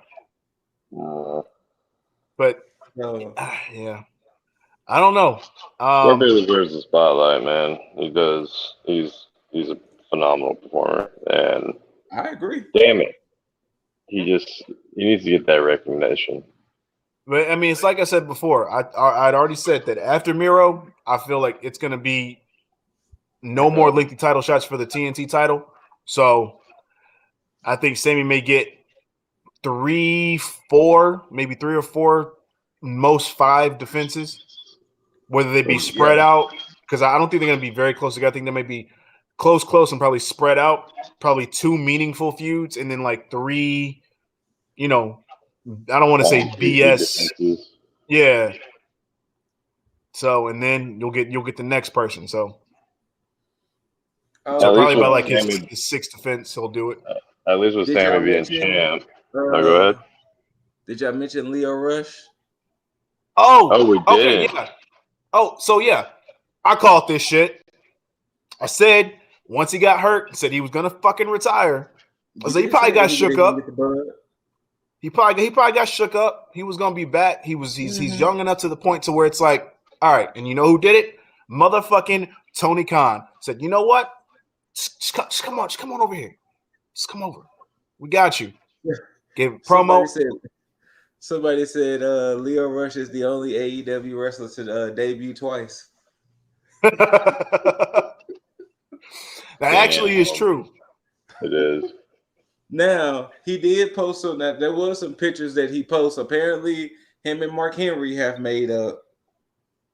[SPEAKER 1] But yeah. I don't know.
[SPEAKER 2] Scorpio deserves the spotlight, man. He does. He's a phenomenal performer, and
[SPEAKER 3] I agree.
[SPEAKER 2] Damn it, he needs to get that recognition.
[SPEAKER 1] But I mean, it's like I said before. I'd already said that after Miro, I feel like it's going to be no more lengthy title shots for the TNT title. So I think Sammy may get 3, 4, maybe 3 or 4, most 5 defenses. Whether they be spread out, because I don't think they're going to be very close together. I think they may be close, and probably spread out. Probably 2 meaningful feuds, and then like 3, I don't want to say BS. Yeah. So, and then you'll get the next person. So probably by like his 6th defense, he'll do it.
[SPEAKER 2] At least with
[SPEAKER 3] Did y'all
[SPEAKER 2] Sammy being
[SPEAKER 3] mention?
[SPEAKER 2] champ. Oh, go ahead.
[SPEAKER 3] Did y'all mention Leo Rush?
[SPEAKER 2] Oh, we
[SPEAKER 1] okay,
[SPEAKER 2] didn't.
[SPEAKER 1] yeah. Oh, so yeah, I called this shit. I said once he got hurt, said he was gonna fucking retire. I said he probably got shook up. He probably got shook up. He was gonna be back. He's young enough to the point to where it's like, all right, and you know who did it? Motherfucking Tony Khan said, you know what? Just come on over here. Just come over. We got you. Gave a promo.
[SPEAKER 3] Somebody said Leo Rush is the only AEW wrestler to debut twice.
[SPEAKER 1] That actually is true.
[SPEAKER 2] It is.
[SPEAKER 3] Now, he did post some that there was some pictures that he posted. Apparently, him and Mark Henry have made up.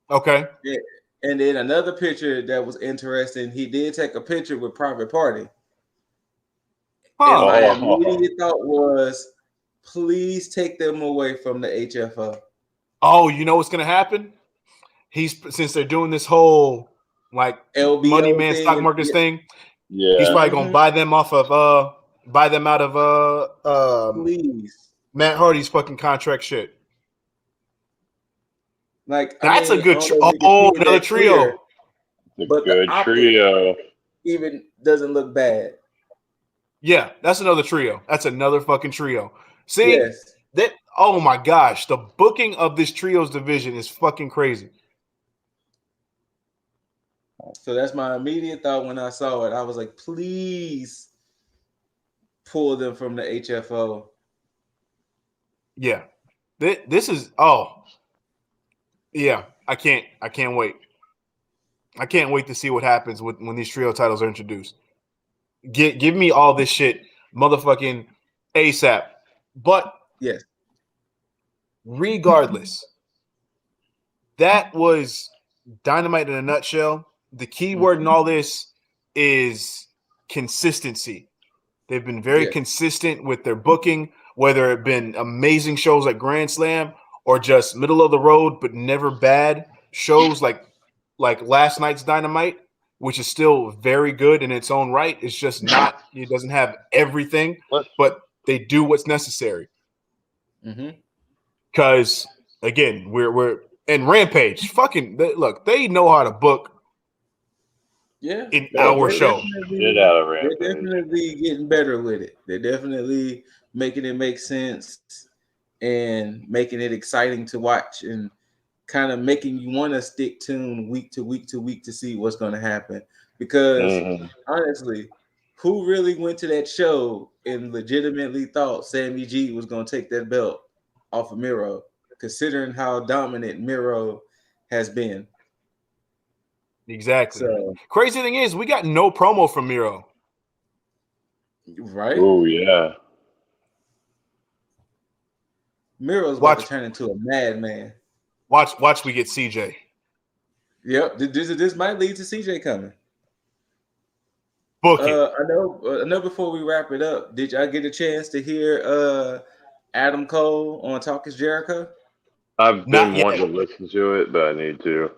[SPEAKER 1] Okay.
[SPEAKER 3] Yeah. And then another picture that was interesting, he did take a picture with Private Party. And my immediate thought was, please take them away from the HFO.
[SPEAKER 1] Oh, you know what's gonna happen? Since they're doing this whole like
[SPEAKER 3] LBO
[SPEAKER 1] money man
[SPEAKER 3] thing
[SPEAKER 1] stock markets thing.
[SPEAKER 2] Yeah.
[SPEAKER 1] He's probably gonna buy them out of
[SPEAKER 3] please.
[SPEAKER 1] Matt Hardy's fucking contract shit.
[SPEAKER 3] Like
[SPEAKER 1] that's a good another trio.
[SPEAKER 2] But good trio.
[SPEAKER 3] Even doesn't look bad.
[SPEAKER 1] Yeah, that's another trio. That's another fucking trio. See that? Oh my gosh, the booking of this trios division is fucking crazy.
[SPEAKER 3] So that's my immediate thought when I saw it. I was like, please pull them from the HFO.
[SPEAKER 1] Yeah. This is yeah, I can't wait. I can't wait to see what happens when these trio titles are introduced. Give me all this shit motherfucking ASAP. But
[SPEAKER 3] yes,
[SPEAKER 1] regardless, that was Dynamite in a nutshell. The key word in all this is consistency. They've been very consistent with their booking, whether it been amazing shows like Grand Slam or just middle of the road but never bad shows like last night's Dynamite, which is still very good in its own right. It's just not, it doesn't have everything, but they do what's necessary. Because again, we're and Rampage, look, they know how to book.
[SPEAKER 3] Yeah,
[SPEAKER 1] in our show.
[SPEAKER 2] Get out of Rampage.
[SPEAKER 3] They're definitely getting better with it. They're definitely making it make sense and making it exciting to watch and kind of making you want to stick tuned week to week to week to see what's going to happen. Because honestly, who really went to that show and legitimately thought Sammy G was going to take that belt off of Miro, considering how dominant Miro has been?
[SPEAKER 1] Exactly.
[SPEAKER 3] So,
[SPEAKER 1] crazy thing is, we got no promo from Miro.
[SPEAKER 3] Right?
[SPEAKER 2] Oh yeah.
[SPEAKER 3] Miro's about to turn into a madman.
[SPEAKER 1] Watch we get CJ.
[SPEAKER 3] Yep, this might lead to CJ coming.
[SPEAKER 1] Book it.
[SPEAKER 3] I know. Before we wrap it up, did y'all get a chance to hear Adam Cole on Talk Is Jericho?
[SPEAKER 2] I've been wanting to listen to it, but I need to.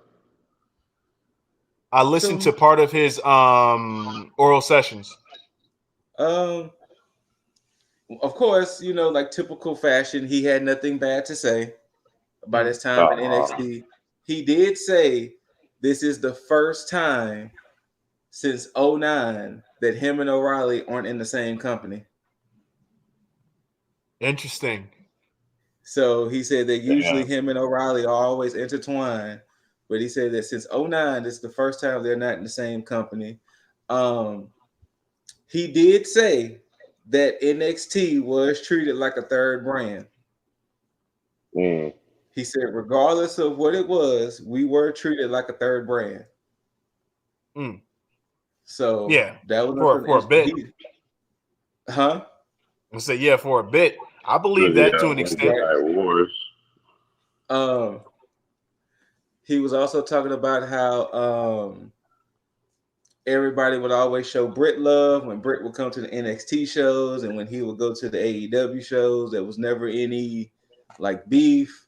[SPEAKER 1] I listened to part of his oral sessions.
[SPEAKER 3] Of course, like typical fashion, he had nothing bad to say about his time in NXT. He did say this is the first time since 2009 that him and O'Reilly aren't in the same company.
[SPEAKER 1] Interesting.
[SPEAKER 3] So he said that usually him and O'Reilly are always intertwined, but he said that since 2009, this is the first time they're not in the same company. He did say that NXT was treated like a third brand. He said, regardless of what it was, we were treated like a third brand. So that was
[SPEAKER 1] for a bit.
[SPEAKER 3] Huh?
[SPEAKER 1] I say for a bit. I believe that to an extent.
[SPEAKER 3] He was also talking about how everybody would always show Brit love when Brit would come to the NXT shows, and when he would go to the AEW shows, there was never any beef.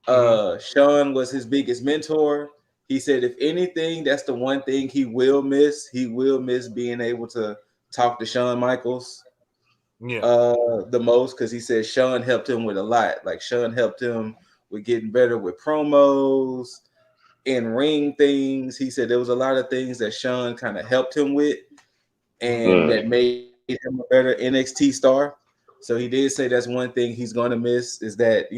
[SPEAKER 3] Sean was his biggest mentor. He said, if anything, that's the one thing he will miss. He will miss being able to talk to Shawn Michaels. the most, because he said Sean helped him with a lot. Like Sean helped him with getting better with promos, in ring things. He said there was a lot of things that Sean kind of helped him with, and that made him a better NXT star. So he did say that's one thing he's going to miss, is that,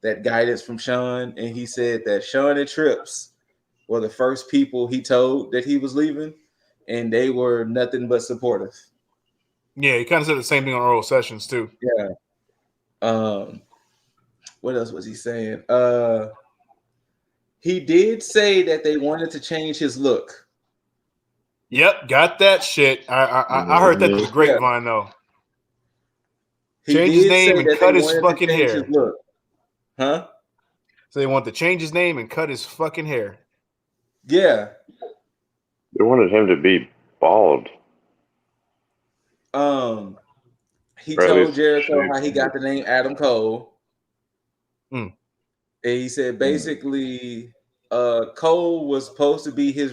[SPEAKER 3] that guidance from Sean. And he said that Sean and Trips were the first people he told that he was leaving, and they were nothing but supportive.
[SPEAKER 1] Yeah, he kind of said the same thing on Oral Sessions too.
[SPEAKER 3] Yeah. What else was he saying? He did say that they wanted to change his look.
[SPEAKER 1] Yep, got that shit. I heard that through the grapevine though.
[SPEAKER 3] He
[SPEAKER 1] change his
[SPEAKER 3] did
[SPEAKER 1] name
[SPEAKER 3] say
[SPEAKER 1] and
[SPEAKER 3] that
[SPEAKER 1] cut
[SPEAKER 3] they
[SPEAKER 1] his
[SPEAKER 3] wanted
[SPEAKER 1] fucking
[SPEAKER 3] to change
[SPEAKER 1] hair.
[SPEAKER 3] his look. Huh?
[SPEAKER 1] So they want to change his name and cut his fucking hair.
[SPEAKER 3] Yeah.
[SPEAKER 2] They wanted him to be bald.
[SPEAKER 3] He told Jericho how he got the name Adam Cole.
[SPEAKER 1] Mm.
[SPEAKER 3] And he said basically Cole was supposed to be his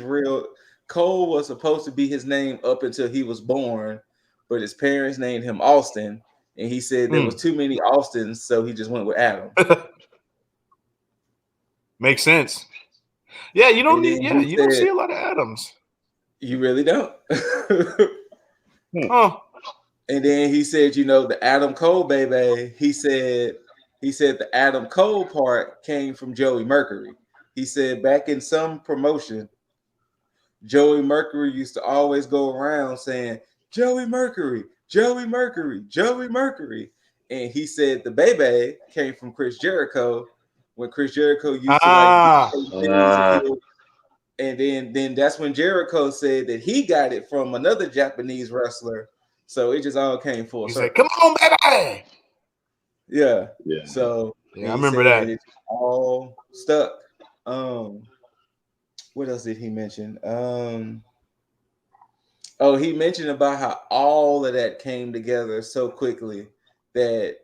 [SPEAKER 3] name up until he was born, but his parents named him Austin, and he said there was too many Austins, so he just went with Adam.
[SPEAKER 1] Makes sense. Yeah, you don't don't see a lot of Adams.
[SPEAKER 3] You really don't.
[SPEAKER 1] Huh.
[SPEAKER 3] And then he said, the Adam Cole baby, he said the Adam Cole part came from Joey Mercury. He said back in some promotion, Joey Mercury used to always go around saying, Joey Mercury, Joey Mercury, Joey Mercury. And he said the baby came from Chris Jericho, when Chris Jericho used to and then that's when Jericho said that he got it from another Japanese wrestler. So it just all came full circle.
[SPEAKER 1] Said, "Come on, baby!"
[SPEAKER 3] Yeah.
[SPEAKER 2] Yeah.
[SPEAKER 3] So
[SPEAKER 1] I remember that.
[SPEAKER 3] It all stuck. What else did he mention? He mentioned about how all of that came together so quickly that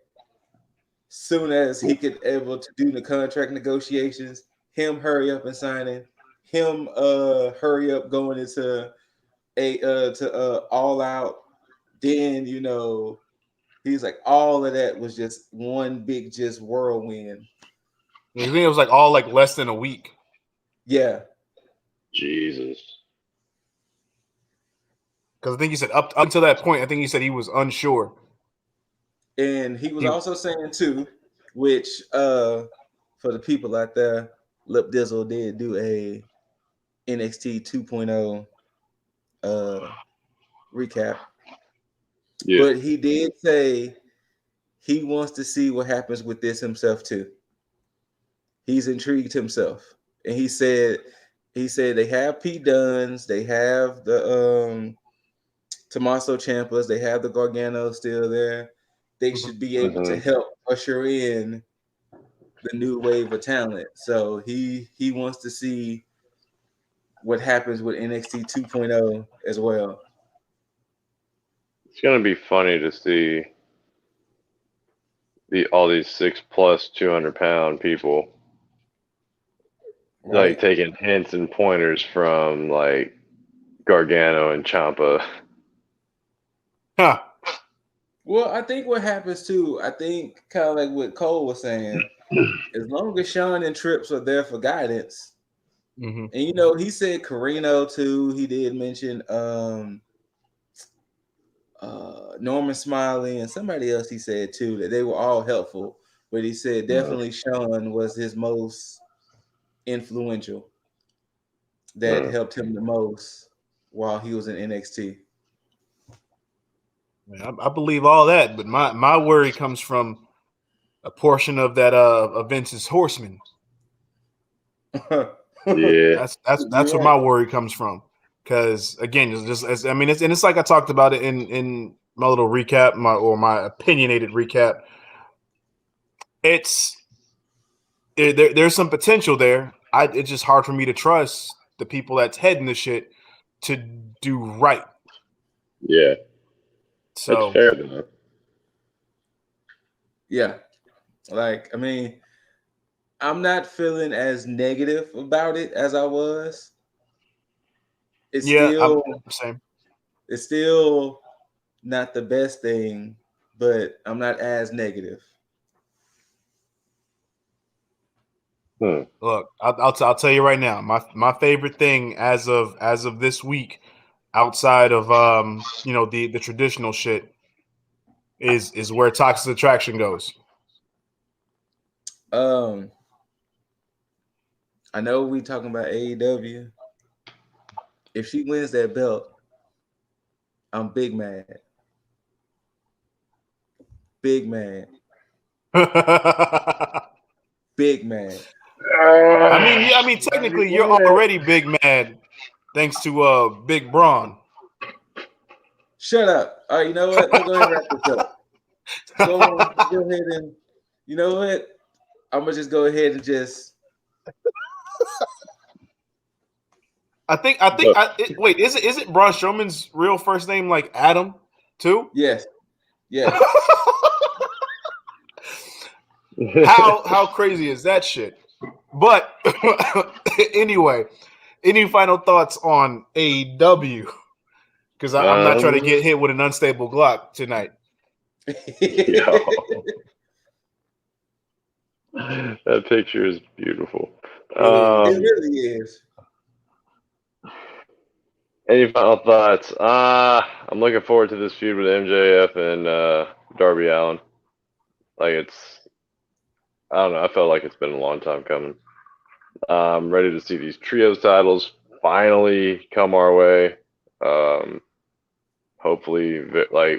[SPEAKER 3] soon as he could able to do the contract negotiations, him hurry up and signing, him hurry up going into All Out, then he's like, all of that was just one big just whirlwind.
[SPEAKER 1] I think it was like all like less than a week.
[SPEAKER 3] Yeah.
[SPEAKER 2] Jesus.
[SPEAKER 1] Because I think he said up until that point, I think he said he was unsure.
[SPEAKER 3] And he was also saying too, which for the people out there, Lip Dizzle did do a NXT 2.0 recap.
[SPEAKER 2] Yeah.
[SPEAKER 3] But he did say he wants to see what happens with this himself too. He's intrigued himself. And he said they have Pete Dunnes, they have the Tommaso Ciampas, they have the Gargano still there. They should be able to help usher in the new wave of talent. So he wants to see what happens with NXT 2.0 as well.
[SPEAKER 2] It's gonna be funny to see all these 6+ 200-pound people like taking hints and pointers from like Gargano and Ciampa.
[SPEAKER 1] Huh.
[SPEAKER 3] Well, I think what happens too, I think kind of like what Cole was saying, as long as Sean and Trips are there for guidance, and he said Carino too. He did mention Norman Smiley and somebody else. He said too that they were all helpful, but he said definitely Sean was his most influential. That helped him the most while he was in NXT.
[SPEAKER 1] I believe all that, but my worry comes from a portion of that of Vince's horsemen.
[SPEAKER 2] Yeah,
[SPEAKER 1] that's where my worry comes from. Because again, it's like I talked about it in my little recap, my opinionated recap. There's some potential there. It's just hard for me to trust the people that's heading the shit to do right.
[SPEAKER 2] Yeah.
[SPEAKER 1] So
[SPEAKER 2] that's fair though.
[SPEAKER 3] Yeah. Like, I mean, I'm not feeling as negative about it as I was. It's still not the best thing, but I'm not as negative.
[SPEAKER 1] Look, I'll tell you right now, my favorite thing as of this week, outside of the traditional shit, is where Toxic Attraction goes.
[SPEAKER 3] I know we talking about AEW. If she wins that belt, I'm big mad. Big mad. Big mad.
[SPEAKER 1] I mean, technically, you're already big mad, thanks to Big Braun.
[SPEAKER 3] Shut up. All right, you know what? Let's go ahead and wrap this up. Go ahead and, you know what? I'm gonna just go ahead and just.
[SPEAKER 1] Wait, is it Braun Strowman's real first name like Adam too?
[SPEAKER 3] Yes. Yes.
[SPEAKER 1] How crazy is that shit? But anyway, any final thoughts on AEW? Because I'm not trying to get hit with an unstable Glock tonight.
[SPEAKER 2] That picture is beautiful.
[SPEAKER 3] It really is.
[SPEAKER 2] Any final thoughts? I'm looking forward to this feud with MJF and Darby Allin. I don't know. I felt like it's been a long time coming. I'm ready to see these trios titles finally come our way. Hopefully,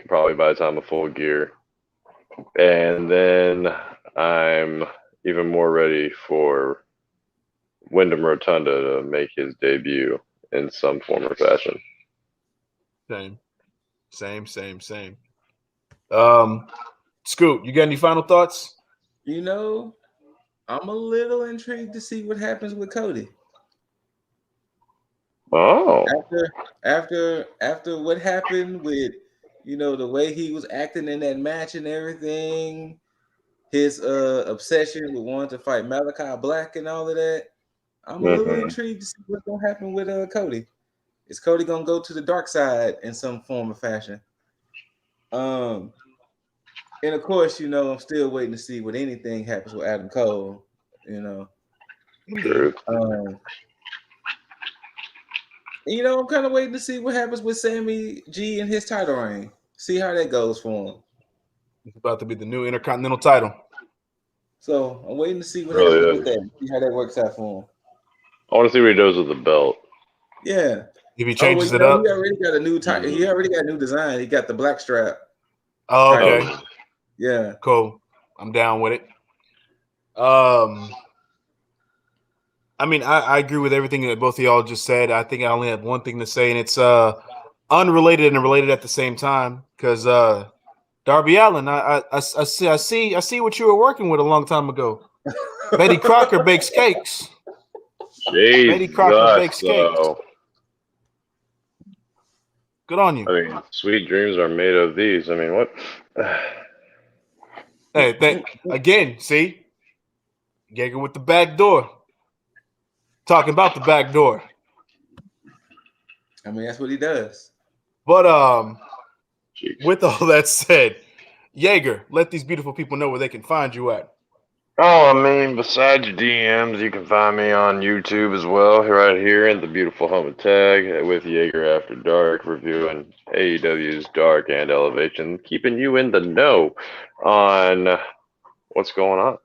[SPEAKER 2] probably by the time of Full Gear. And then I'm even more ready for Wyndham Rotunda to make his debut in some form or fashion.
[SPEAKER 1] Same. Scoot, you got any final thoughts?
[SPEAKER 3] You know, I'm a little intrigued to see what happens with Cody.
[SPEAKER 2] Oh.
[SPEAKER 3] After what happened with, the way he was acting in that match and everything, his obsession with wanting to fight Malachi Black and all of that, I'm a little intrigued to see what's gonna happen with Cody. Is Cody gonna go to the dark side in some form or fashion? And of course, I'm still waiting to see what anything happens with Adam Cole.
[SPEAKER 2] True.
[SPEAKER 3] I'm kind of waiting to see what happens with Sammy G and his title reign. See how that goes for him.
[SPEAKER 1] It's about to be the new Intercontinental title.
[SPEAKER 3] So I'm waiting to see what happens with that. See how that works out for him.
[SPEAKER 2] I want to see what he does with the belt.
[SPEAKER 3] Yeah.
[SPEAKER 1] If he changes it up.
[SPEAKER 3] He already got a new title. He already got a new design. He got the black strap.
[SPEAKER 1] Oh, okay.
[SPEAKER 3] Title. Yeah.
[SPEAKER 1] Cool. I'm down with it. I mean, I agree with everything that both of y'all just said. I think I only have one thing to say, and it's unrelated and related at the same time. Because Darby Allin, I see what you were working with a long time ago. Betty Crocker bakes cakes.
[SPEAKER 2] Jesus,
[SPEAKER 1] Betty Crocker bakes cakes. Good on you.
[SPEAKER 2] I mean, sweet dreams are made of these. I mean, what?
[SPEAKER 1] Hey, again, see? Gigging with the back door. Talking about the back door.
[SPEAKER 3] I mean, that's what he does.
[SPEAKER 1] But with all that said, Jaeger, let these beautiful people know where they can find you at.
[SPEAKER 2] Oh, I mean, besides your DMs, you can find me on YouTube as well, right here in the beautiful home of T.A.G with Jaeger After Dark, reviewing AEW's Dark and Elevation, keeping you in the know on what's going on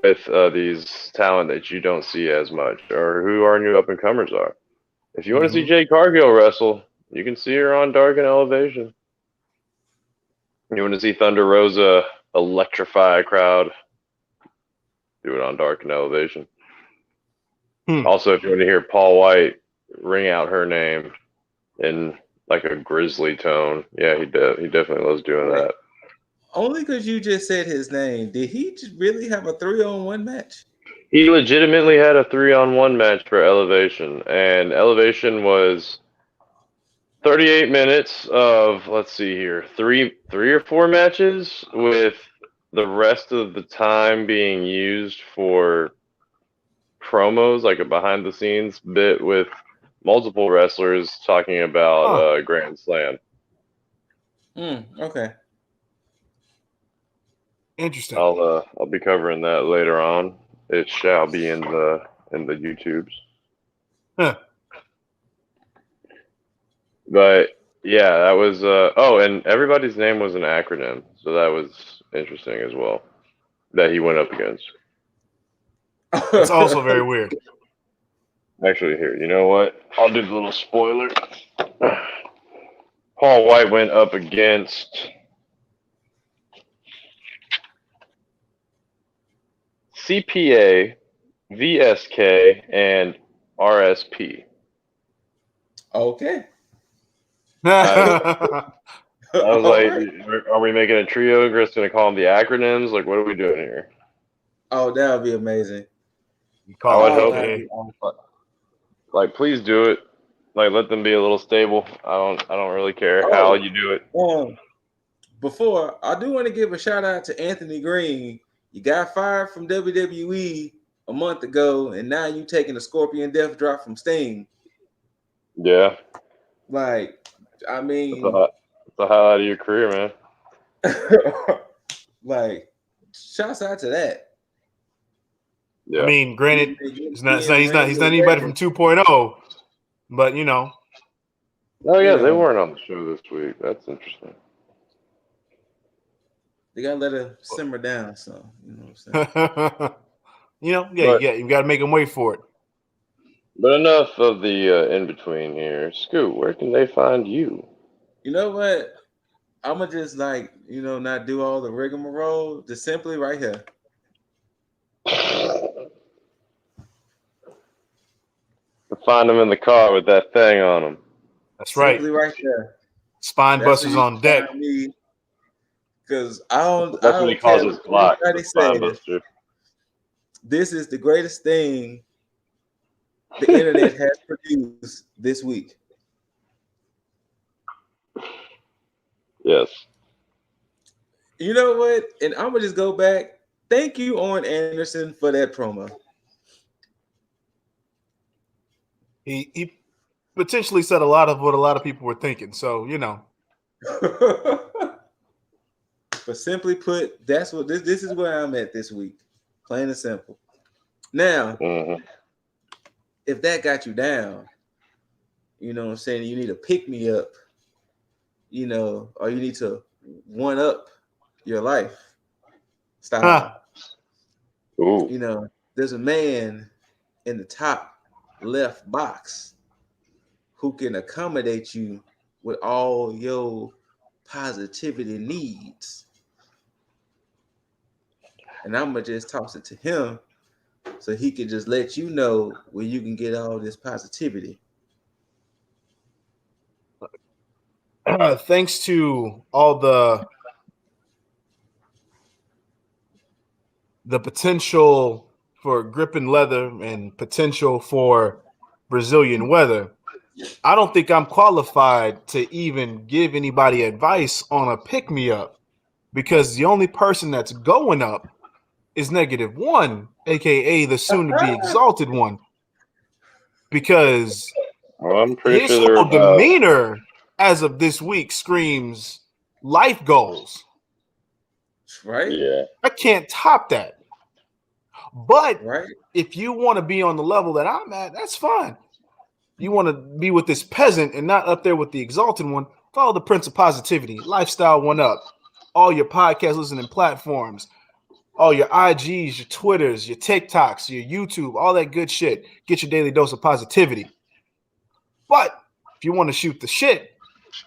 [SPEAKER 2] with these talent that you don't see as much, or who our new up-and-comers are. If you want to see Jade Cargill wrestle, you can see her on Dark and Elevation. You want to see Thunder Rosa electrify a crowd, do it on Dark and Elevation. Also, if you want to hear Paul White ring out her name in like a grisly tone, yeah, he definitely loves doing that.
[SPEAKER 3] Only because you just said his name. Did he really have a 3-on-1 match?
[SPEAKER 2] He legitimately had a 3-on-1 match for Elevation, and Elevation was 38 minutes of, let's see here, three or four matches, with the rest of the time being used for promos, like a behind the scenes bit with multiple wrestlers talking about Grand Slam.
[SPEAKER 3] Okay.
[SPEAKER 1] Interesting.
[SPEAKER 2] I'll be covering that later on. It shall be in the YouTubes.
[SPEAKER 1] Huh.
[SPEAKER 2] But yeah, that was and everybody's name was an acronym, so that was interesting as well. That he went up against.
[SPEAKER 1] It's also very weird.
[SPEAKER 2] Actually, here, you know what? I'll do the little spoiler. Paul White went up against CPA, VSK, and RSP.
[SPEAKER 3] Okay.
[SPEAKER 2] I was
[SPEAKER 3] All
[SPEAKER 2] like,
[SPEAKER 3] right.
[SPEAKER 2] are we making a trio? Chris gonna call them the acronyms? Like, what are we doing here?
[SPEAKER 3] Oh, that would be amazing.
[SPEAKER 1] You
[SPEAKER 2] I
[SPEAKER 1] call
[SPEAKER 2] would
[SPEAKER 1] it
[SPEAKER 2] hope.
[SPEAKER 1] okay.
[SPEAKER 2] Like, please do it. Like, let them be a little stable. I don't really care how you do it.
[SPEAKER 3] Before, I do want to give a shout out to Anthony Green. You got fired from WWE a month ago, and now you taking a Scorpion Death Drop from Sting.
[SPEAKER 2] Yeah.
[SPEAKER 3] Like, I mean,
[SPEAKER 2] It's the highlight of your career, man.
[SPEAKER 3] like, shouts out to that.
[SPEAKER 2] Yeah.
[SPEAKER 1] I mean, granted, he's not anybody from 2.0, but you know.
[SPEAKER 2] Oh yeah, they weren't on the show this week. That's interesting.
[SPEAKER 3] They gotta let her simmer down, so you know what I'm saying.
[SPEAKER 1] You got to make them wait for it.
[SPEAKER 2] But enough of the in between here. Scoot, where can they find you?
[SPEAKER 3] You know what? I'm gonna just not do all the rigmarole. Just simply right here.
[SPEAKER 2] Find them in the car with that thing on them.
[SPEAKER 1] That's
[SPEAKER 3] Simply
[SPEAKER 1] right.
[SPEAKER 3] right there.
[SPEAKER 1] Spine busters on deck.
[SPEAKER 3] Because I don't
[SPEAKER 2] That's what he calls his Glock. The spine buster.
[SPEAKER 3] This is the greatest thing the internet has produced this week.
[SPEAKER 2] Yes.
[SPEAKER 3] You know what? And I'm gonna just go back. Thank you, Owen Anderson, for that promo.
[SPEAKER 1] He potentially said a lot of what a lot of people were thinking. So, you know.
[SPEAKER 3] But simply put, that's what this is where I'm at this week. Plain and simple. Now, if that got you down, you know what I'm saying, you need to pick me up, or you need to one up your life style.
[SPEAKER 2] Ooh.
[SPEAKER 3] There's a man in the top left box who can accommodate you with all your positivity needs. And I'm going to just toss it to him so he can just let you know where you can get all this positivity.
[SPEAKER 1] Thanks to all the potential for gripping leather and potential for Brazilian weather, I don't think I'm qualified to even give anybody advice on a pick-me-up, because the only person that's going up is -1, aka the soon-to-be exalted one. Because
[SPEAKER 2] I'm pretty
[SPEAKER 1] his
[SPEAKER 2] sure
[SPEAKER 1] whole demeanor as of this week screams life goals.
[SPEAKER 3] Right?
[SPEAKER 2] Yeah.
[SPEAKER 1] I can't top that. But if you want to be on the level that I'm at, that's fine. You want to be with this peasant and not up there with the exalted one, follow the Prince of Positivity, Lifestyle One Up, all your podcast listening platforms, all your IGs, your Twitters, your TikToks, your YouTube, all that good shit. Get your daily dose of positivity. But if you want to shoot the shit,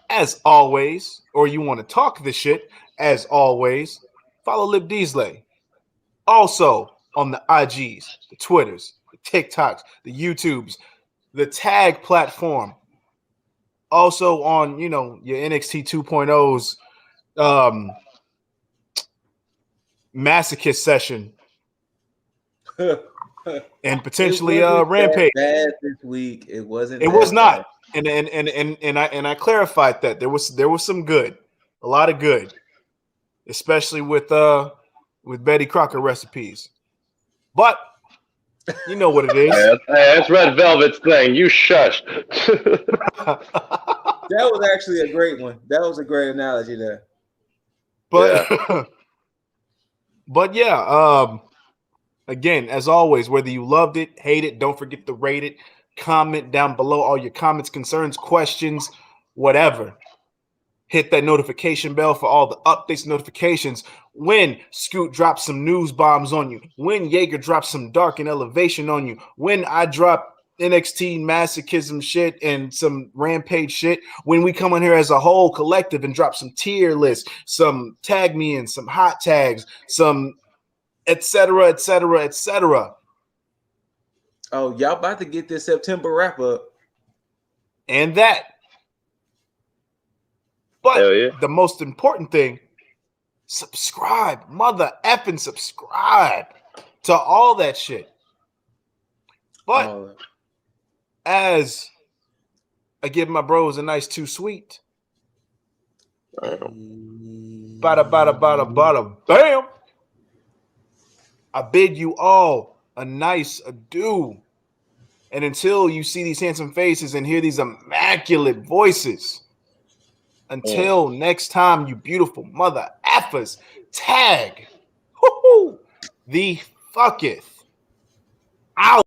[SPEAKER 1] as always, or you want to talk the shit, as always, follow Lip Deasley. Also on the IGs, the Twitters, the TikToks, the YouTubes, the T.A.G platform. Also on, your NXT 2.0's masochist session. And potentially Rampage.
[SPEAKER 3] Bad this week. It wasn't.
[SPEAKER 1] It was not. And I clarified that there was some good, a lot of good, especially with Betty Crocker recipes. But you know what it is.
[SPEAKER 2] That's Red Velvet's thing. You shush.
[SPEAKER 3] That was actually a great one. That was a great analogy there.
[SPEAKER 1] But but yeah, again, as always, whether you loved it, hate it, don't forget to rate it. Comment down below all your comments, concerns, questions, whatever. Hit that notification bell for all the updates, notifications. When Scoot drops some news bombs on you, when Jaeger drops some dark and elevation on you, when I drop NXT masochism shit and some rampage shit, when we come in here as a whole collective and drop some tier lists, some tag me in, some hot tags, some etc., etc., etc.
[SPEAKER 3] Oh, y'all about to get this September wrap up.
[SPEAKER 1] And that. But the most important thing, subscribe, mother effing subscribe to all that shit. But as I give my bros a nice too sweet, bada bada bada bada bam, I bid you all a nice adieu. And until you see these handsome faces and hear these immaculate voices, until next time, you beautiful mother effers, tag the fucketh out.